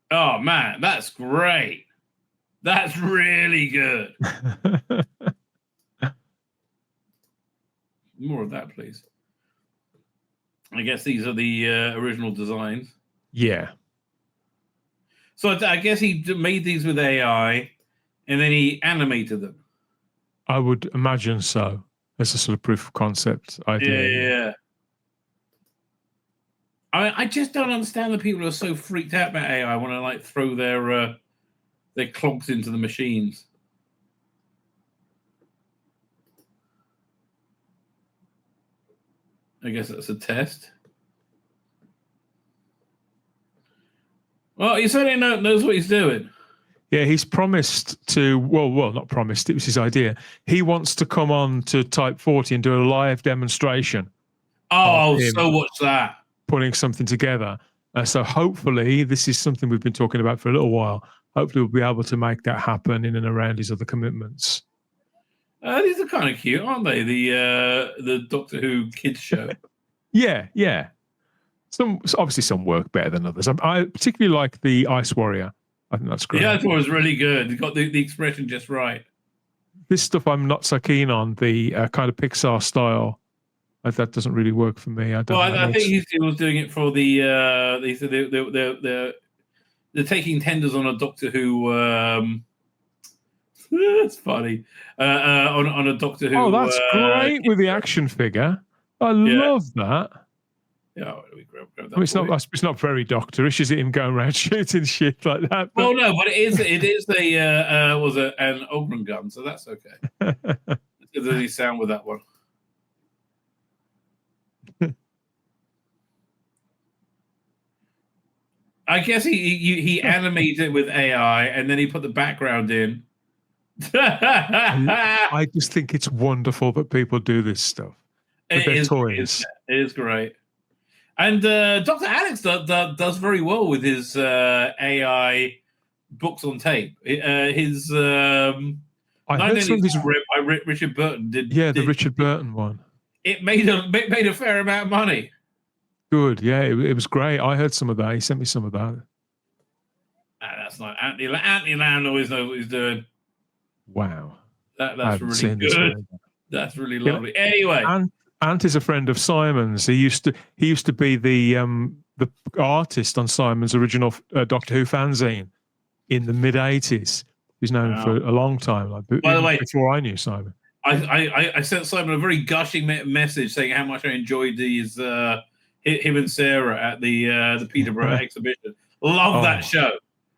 Oh, man, that's great. That's really good. More of that, please. I guess these are the original designs. Yeah. So I guess he made these with AI, and then he animated them. I would imagine so, as a sort of proof of concept idea. Yeah. I mean, I just don't understand the people who are so freaked out about AI want to like throw their clogs into the machines. I guess that's a test. Well, he certainly knows what he's doing. Yeah, he's promised to. Well, not promised. It was his idea. He wants to come on to Type 40 and do a live demonstration. Oh, so watch that. Putting something together. So hopefully, this is something we've been talking about for a little while. Hopefully, we'll be able to make that happen in and around his other commitments. These are kind of cute, aren't they? The Doctor Who kids show. Yeah. Obviously some work better than others. I particularly like the Ice Warrior. I think that's great. Yeah, I thought it was really good. You got the expression just right. This stuff I'm not so keen on. The kind of Pixar style. That doesn't really work for me. I think he was doing it for they're taking tenders on a Doctor Who. It's funny on a Doctor Who. Oh, that's great with the action figure. I love that. Yeah, we grab that. I mean, it's not very doctorish, is it? Him going around shooting shit like that. Well, no, but it is an Ogren gun, so that's okay. It doesn't sound with that one. I guess he animated it with AI, and then he put the background in. I just think it's wonderful that people do this stuff with their toys. It is great. And Dr. Alex does very well with his AI books on tape. His I heard some of his by Richard Burton the Richard Burton one. It made a fair amount of money. Good, yeah, it was great. I heard some of that. He sent me some of that. That's not Anthony Lamb always knows what he's doing. Wow, that's really good. That's really lovely. Yeah. Anyway, Ant is a friend of Simon's. He used to be the artist on Simon's original Doctor Who fanzine in the mid-80s. He's known for a long time. By the way, before I knew Simon, I sent Simon a very gushing message saying how much I enjoyed these him and Sarah at the Peterborough exhibition. Love that show.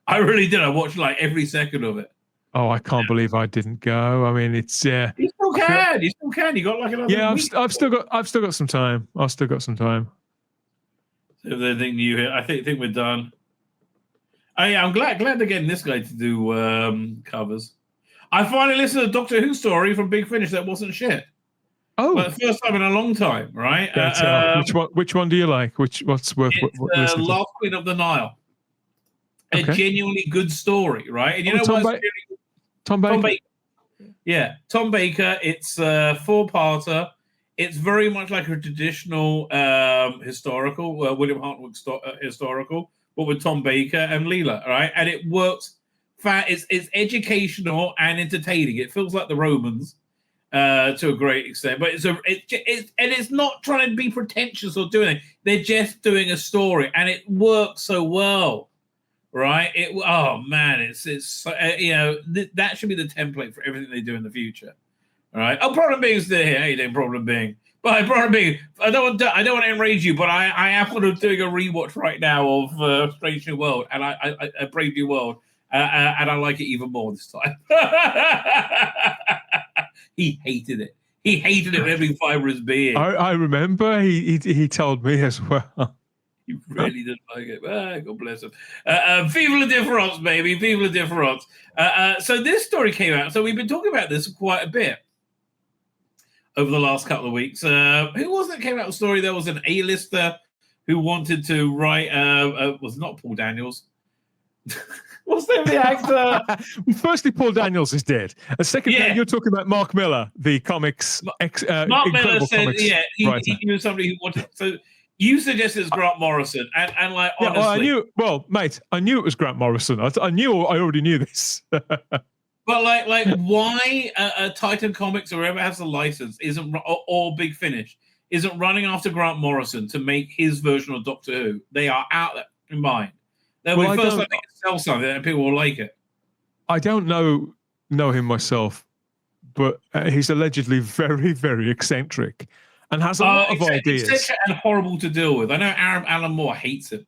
I really did. I watched like every second of it. Oh, I can't believe I didn't go. I mean, it's You still can. You still can. You got like another. Yeah, week. I've still got some time. I've still got some time. So if there's anything new here, I think we're done. I'm glad they're getting this guy to do covers. I finally listened to a Doctor Who story from Big Finish that wasn't shit. Oh, but the first time in a long time, right? Which one do you like? What's worth? It's Last Queen of the Nile. A genuinely good story, right? And you know what? Tom Baker. Yeah, Tom Baker. It's a 4-parter. It's very much like a traditional historical, William Hartnell historical, but with Tom Baker and Leela, right? And it works. It's educational and entertaining. It feels like the Romans to a great extent, but it's not trying to be pretentious or doing it. They're just doing a story, and it works so well. Right? It's that should be the template for everything they do in the future. All right. Oh, Problem Being is still here. How you doing, Problem Being? But Problem Being, I don't want to enrage you, but I am doing a rewatch right now of Strange New World, and I Brave New World, and I like it even more this time. He hated it. He hated it with every fibre of his being. I remember he told me as well. He really didn't like it. God bless him. Vive la différence, baby. Vive la différence. So this story came out. So we've been talking about this quite a bit over the last couple of weeks. Who was it came out with a story? There was an A-lister who wanted to write, was not Paul Daniels. What's the name of the actor? Firstly, Paul Daniels is dead. And secondly, you're talking about Mark Miller, the comics. Mark Miller said, he knew somebody who wanted. So you suggested it's Grant Morrison, and like honestly, mate, I knew it was Grant Morrison. I already knew this. But like, why Titan Comics or whoever has the license isn't or Big Finish isn't running after Grant Morrison to make his version of Doctor Who? They are out there in mind. They'll be first time they can sell something and people will like it. I don't know him myself, but he's allegedly very, very eccentric and has a lot of ideas. Eccentric and horrible to deal with. I know Alan Moore hates him.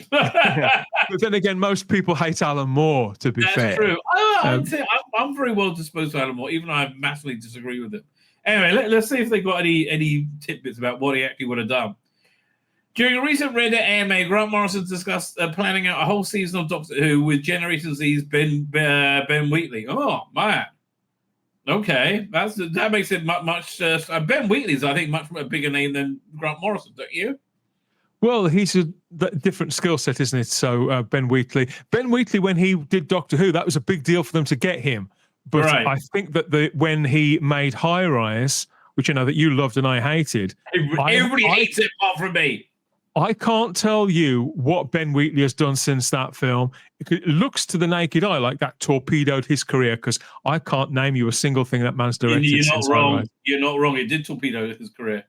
But then again, most people hate Alan Moore, to be fair. That's true. I'm very well disposed to Alan Moore, even though I massively disagree with him. Anyway, let's see if they got any tidbits about what he actually would have done. During a recent Reddit AMA, Grant Morrison discussed planning out a whole season of Doctor Who with Generation Z's Ben Wheatley. Oh, man. Okay. That makes it much... Ben Wheatley's, I think, much a bigger name than Grant Morrison, don't you? Well, he's a different skill set, isn't it? So Ben Wheatley, when he did Doctor Who, that was a big deal for them to get him. But right. I think that when he made High Rise, which I know that you loved and I hated, everybody hates it apart from me. I can't tell you what Ben Wheatley has done since that film. It looks to the naked eye like that torpedoed his career, because I can't name you a single thing that man's directed. You're not wrong. You're not wrong. It did torpedo his career.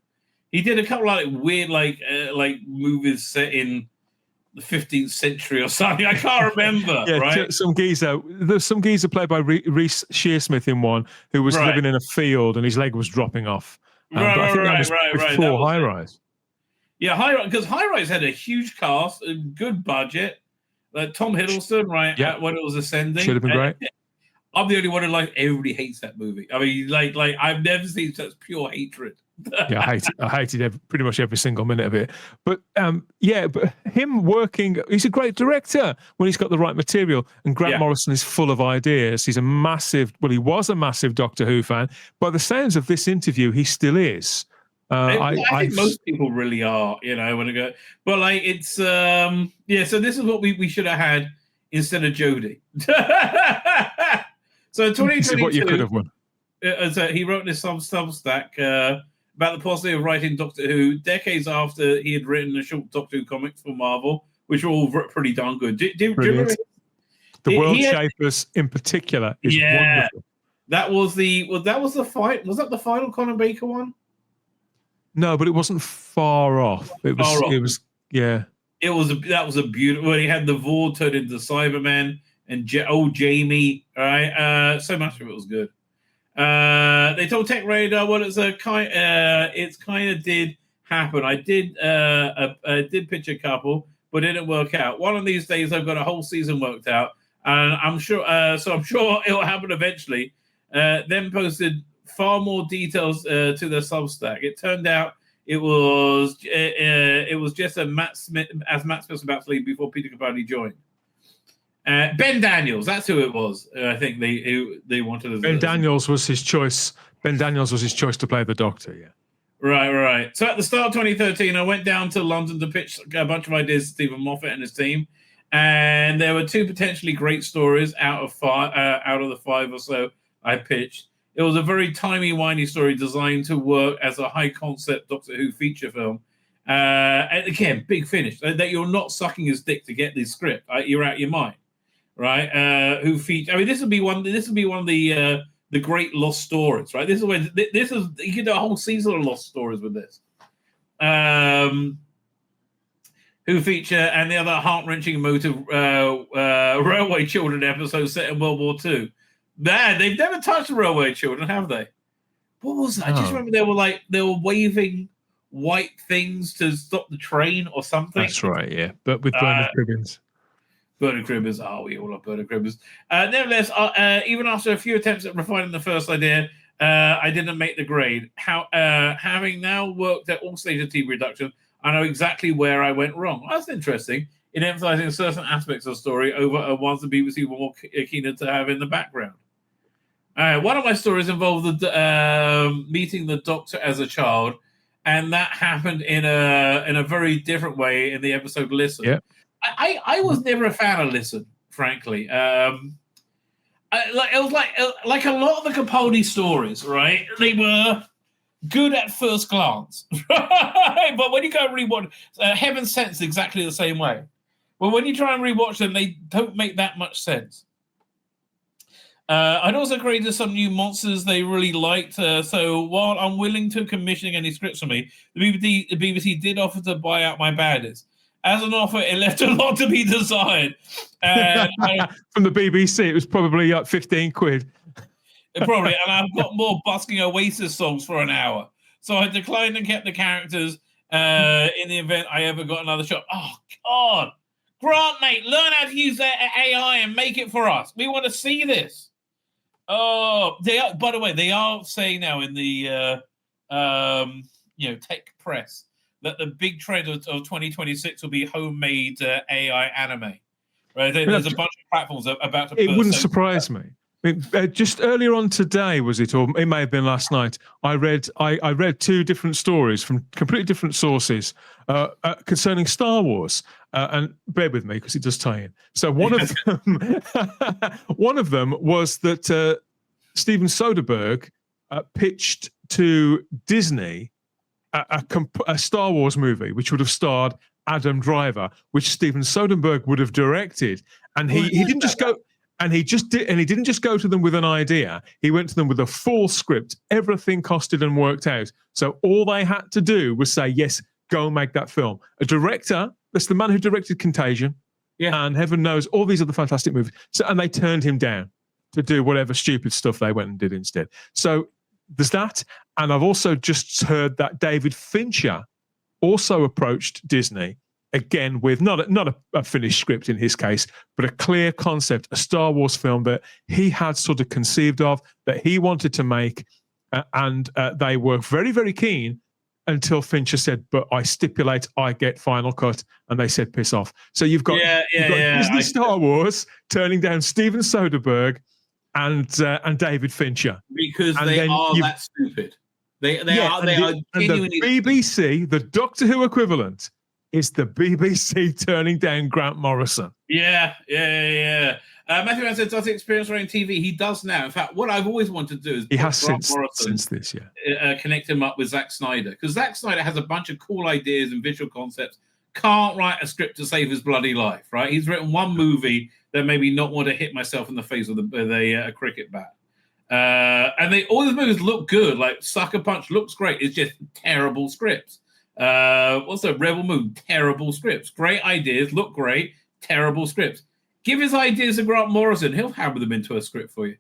He did a couple of weird movies set in the 15th century or something. I can't remember. Yeah, right? There's some geezer played by Reece Shearsmith in one who was living in a field and his leg was dropping off. Before High Rise. Yeah, High Rise, because High Rise had a huge cast, a good budget. Tom Hiddleston, when it was ascending. Should have been great. I'm the only one who everybody hates that movie. I mean, I've never seen such pure hatred. Yeah, I hated pretty much every single minute of it. But but him working, he's a great director when he's got the right material. And Grant Morrison is full of ideas. He was a massive Doctor Who fan. By the sounds of this interview, he still is. I think most people really are, when I go. But it's so this is what we should have had instead of Jodie. So 2022, this is what you could have won. So he wrote this Substack about the possibility of writing Doctor Who decades after he had written the short Doctor Who comics for Marvel, which were all pretty darn good. Do you remember the World Shapers in particular is wonderful. That was the fight. Was that the final Conor Baker one? No, but it wasn't far off. It was that was a beautiful. When he had the Vord turned into Cyberman and Jamie. All right, so much of it was good. They told Tech Radar it's kind of did happen. I did pitch a couple, but it didn't work out. One of these days, I've got a whole season worked out, and I'm sure it'll happen eventually. Then posted far more details to the Substack. It turned out it was just Matt Smith was about to leave before Peter Capaldi joined. Ben Daniels, that's who it was. I think they wanted. Ben Daniels was his choice. Ben Daniels was his choice to play the Doctor. Yeah. Right. So at the start of 2013, I went down to London to pitch a bunch of ideas to Stephen Moffat and his team, and there were two potentially great stories out of the five or so I pitched. It was a very timey-wimey story designed to work as a high-concept Doctor Who feature film. And again, big finish. That you're not sucking his dick to get this script. You're out your mind. Right? Who feature? I mean, this would be one of the great lost stories, right? This is you could do a whole season of lost stories with this. Who feature and the other heart-wrenching emotive Railway Children episode set in World War II. Man, they've never touched Railway Children, have they? What was that? I just remember they were waving white things to stop the train or something. That's right, yeah. But with Bernard Cribbins. Bernard Cribbins. Oh, we all love Bernard Cribbins. Nevertheless, even after a few attempts at refining the first idea, I didn't make the grade. Having now worked at all stages of TV production, I know exactly where I went wrong. That's interesting. In emphasizing certain aspects of the story over ones the BBC were more keener to have in the background. One of my stories involved meeting the Doctor as a child, and that happened in a very different way in the episode Listen. Yeah. I was never a fan of Listen, frankly. It was like a lot of the Capaldi stories, right? They were good at first glance, right? But when you go and rewatch, Heaven Sent's exactly the same way. But when you try and rewatch them, they don't make that much sense. I'd also created some new monsters they really liked. So while I'm willing to commission any scripts for me, the BBC did offer to buy out my baddies. As an offer, it left a lot to be desired. From the BBC, it was probably up 15 quid. Probably, and I've got more busking Oasis songs for an hour. So I declined and kept the characters in the event I ever got another shot. Oh, God. Grant, mate, learn how to use AI and make it for us. We want to see this. Oh, they are. By the way, they are saying now in the tech press that the big trend of 2026 will be homemade AI anime. Right? There's a bunch of platforms about to. It wouldn't surprise me. I mean, just earlier on today, was it, or it may have been last night? I read two different stories from completely different sources concerning Star Wars, and bear with me because it does tie in. So one of them was that Steven Soderbergh pitched to Disney a Star Wars movie which would have starred Adam Driver, which Steven Soderbergh would have directed, and he didn't just go. And he didn't just go to them with an idea. He went to them with a full script, everything costed and worked out. So all they had to do was say, yes, go make that film. A director, that's the man who directed Contagion, and heaven knows all these other fantastic movies. So, and they turned him down to do whatever stupid stuff they went and did instead. So there's that. And I've also just heard that David Fincher also approached Disney, again, with not a finished script in his case, but a clear concept, a Star Wars film that he had sort of conceived of, that he wanted to make, and they were very, very keen until Fincher said, but I stipulate I get final cut, and they said, piss off. So you've got, Disney Star Wars turning down Steven Soderbergh and David Fincher. Because they are that stupid. They are genuinely... And the BBC, the Doctor Who equivalent, is the BBC turning down Grant Morrison. Yeah. Matthew Mann said, does he experience running TV? He does now. In fact, what I've always wanted to do is he has since this, connect him up with Zack Snyder, because Zack Snyder has a bunch of cool ideas and visual concepts. Can't write a script to save his bloody life, right? He's written one movie that made me not want to hit myself in the face with a cricket bat. And all these movies look good. Like Sucker Punch looks great. It's just terrible scripts. What's the Rebel Moon? Terrible scripts. Great ideas, look great, terrible scripts. Give his ideas to Grant Morrison. He'll hammer them into a script for you.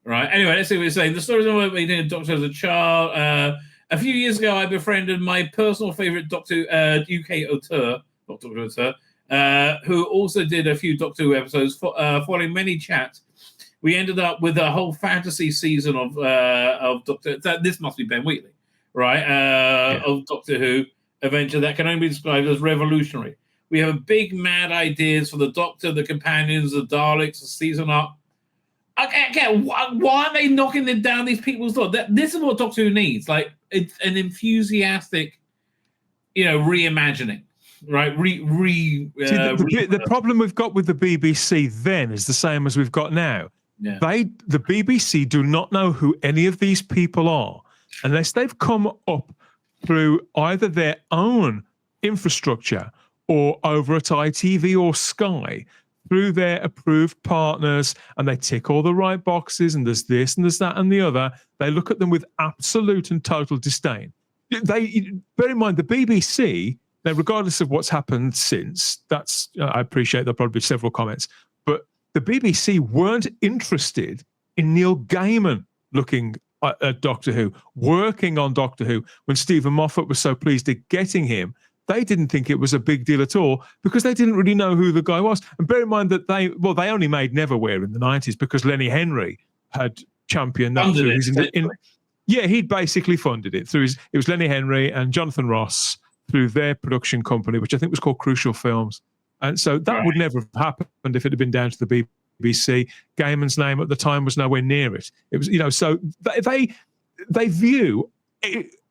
Right. Anyway, let's see what he's saying. The stories of meeting a doctor as a child. A few years ago, I befriended my personal favorite Doctor UK auteur, who also did a few Doctor Who episodes. Following many chats, we ended up with a whole fantasy season of Doctor. This must be Ben Wheatley. Right, of Doctor Who adventure that can only be described as revolutionary. We have big, mad ideas for the Doctor, the Companions, the Daleks, the season arc. Again, why aren't they knocking down these people's door? This is what Doctor Who needs. Like, it's an enthusiastic, reimagining, right? The problem we've got with the BBC then is the same as we've got now. Yeah. The BBC do not know who any of these people are, unless they've come up through either their own infrastructure or over at ITV or Sky through their approved partners, and they tick all the right boxes, and there's this and there's that and the other. They look at them with absolute and total disdain. Bear in mind, the BBC, now regardless of what's happened since, I appreciate there'll probably be several comments, but the BBC weren't interested in Neil Gaiman looking at Doctor Who, working on Doctor Who, when Stephen Moffat was so pleased at getting him. They didn't think it was a big deal at all because they didn't really know who the guy was. And bear in mind that they only made Neverwhere in the 90s because Lenny Henry had championed that. He'd basically funded it through it was Lenny Henry and Jonathan Ross through their production company, which I think was called Crucial Films. And so that would never have happened if it had been down to the BBC. Gaiman's name at the time was nowhere near it. It was, so they view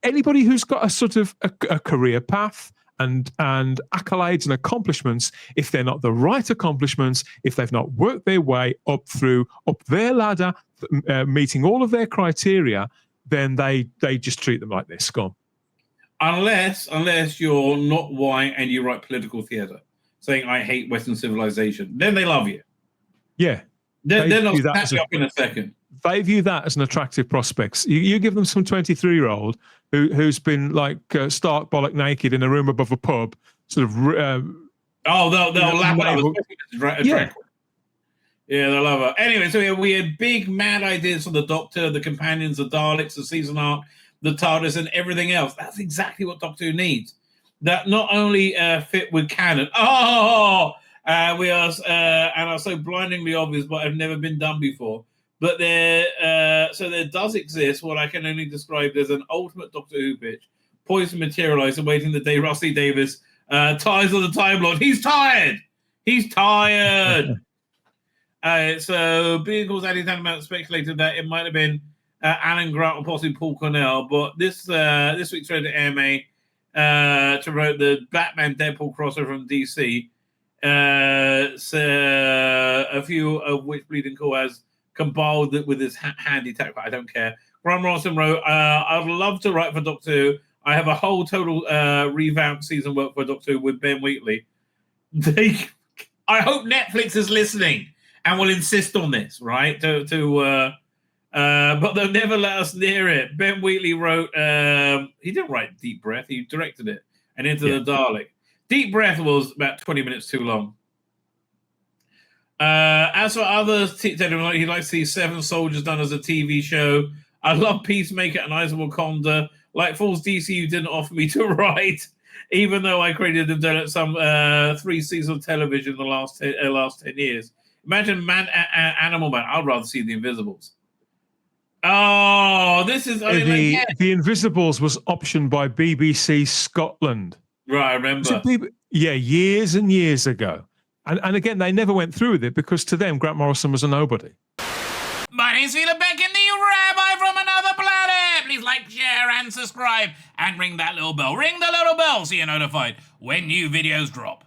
anybody who's got a sort of a career path and accolades and accomplishments, if they're not the right accomplishments, if they've not worked their way up their ladder, meeting all of their criteria, then they just treat them like they're scum. Unless you're not white and you write political theatre, saying I hate Western civilization, then they love you. Yeah. Then I'll snap you up in a second. They view that as an attractive prospect. You give them some 23-year-old who's been like stark bollock naked in a room above a pub, sort of. They'll lap it up. Yeah, they'll love her. Anyway, so we had big, mad ideas for the Doctor, the Companions, the Daleks, the season arc, the TARDIS, and everything else. That's exactly what Doctor Who needs. That not only fit with canon. We are and are so blindingly obvious, but have never been done before. But there does exist what I can only describe as an ultimate Doctor Who pitch, poison materialized, awaiting the day Rusty Davis tires on the Time Lord. He's tired. He's tired. So Beagle's Andy Tannenbaum speculated that it might have been Alan Grant or possibly Paul Cornell, but this week's Reddit AMA to wrote the Batman Deadpool crossover from DC. A few of which Bleeding Cool has compiled with his handy tech, but I don't care. Graham Morrison wrote, I'd love to write for Doctor Who. I have a whole total revamped season work for Doctor Who with Ben Wheatley. I hope Netflix is listening and will insist on this, right? But they'll never let us near it. Ben Wheatley wrote, he didn't write Deep Breath, he directed it, and Into the Dalek. Deep Breath was about 20 minutes too long. As for others, he likes to see Seven Soldiers done as a TV show. I love Peacemaker and Eyes of Wakanda. Like Falls DCU didn't offer me to write, even though I created and done some 3 seasons of television in the last 10 years. Imagine Animal Man. I'd rather see The Invisibles. Oh, this is... The Invisibles was optioned by BBC Scotland. Right, I remember. Years and years ago. And again, they never went through with it because to them, Grant Morrison was a nobody. My name's Tzvi Lebetkin, the Rabbi from another planet. Please like, share, and subscribe. And ring that little bell. Ring the little bell so you're notified when new videos drop.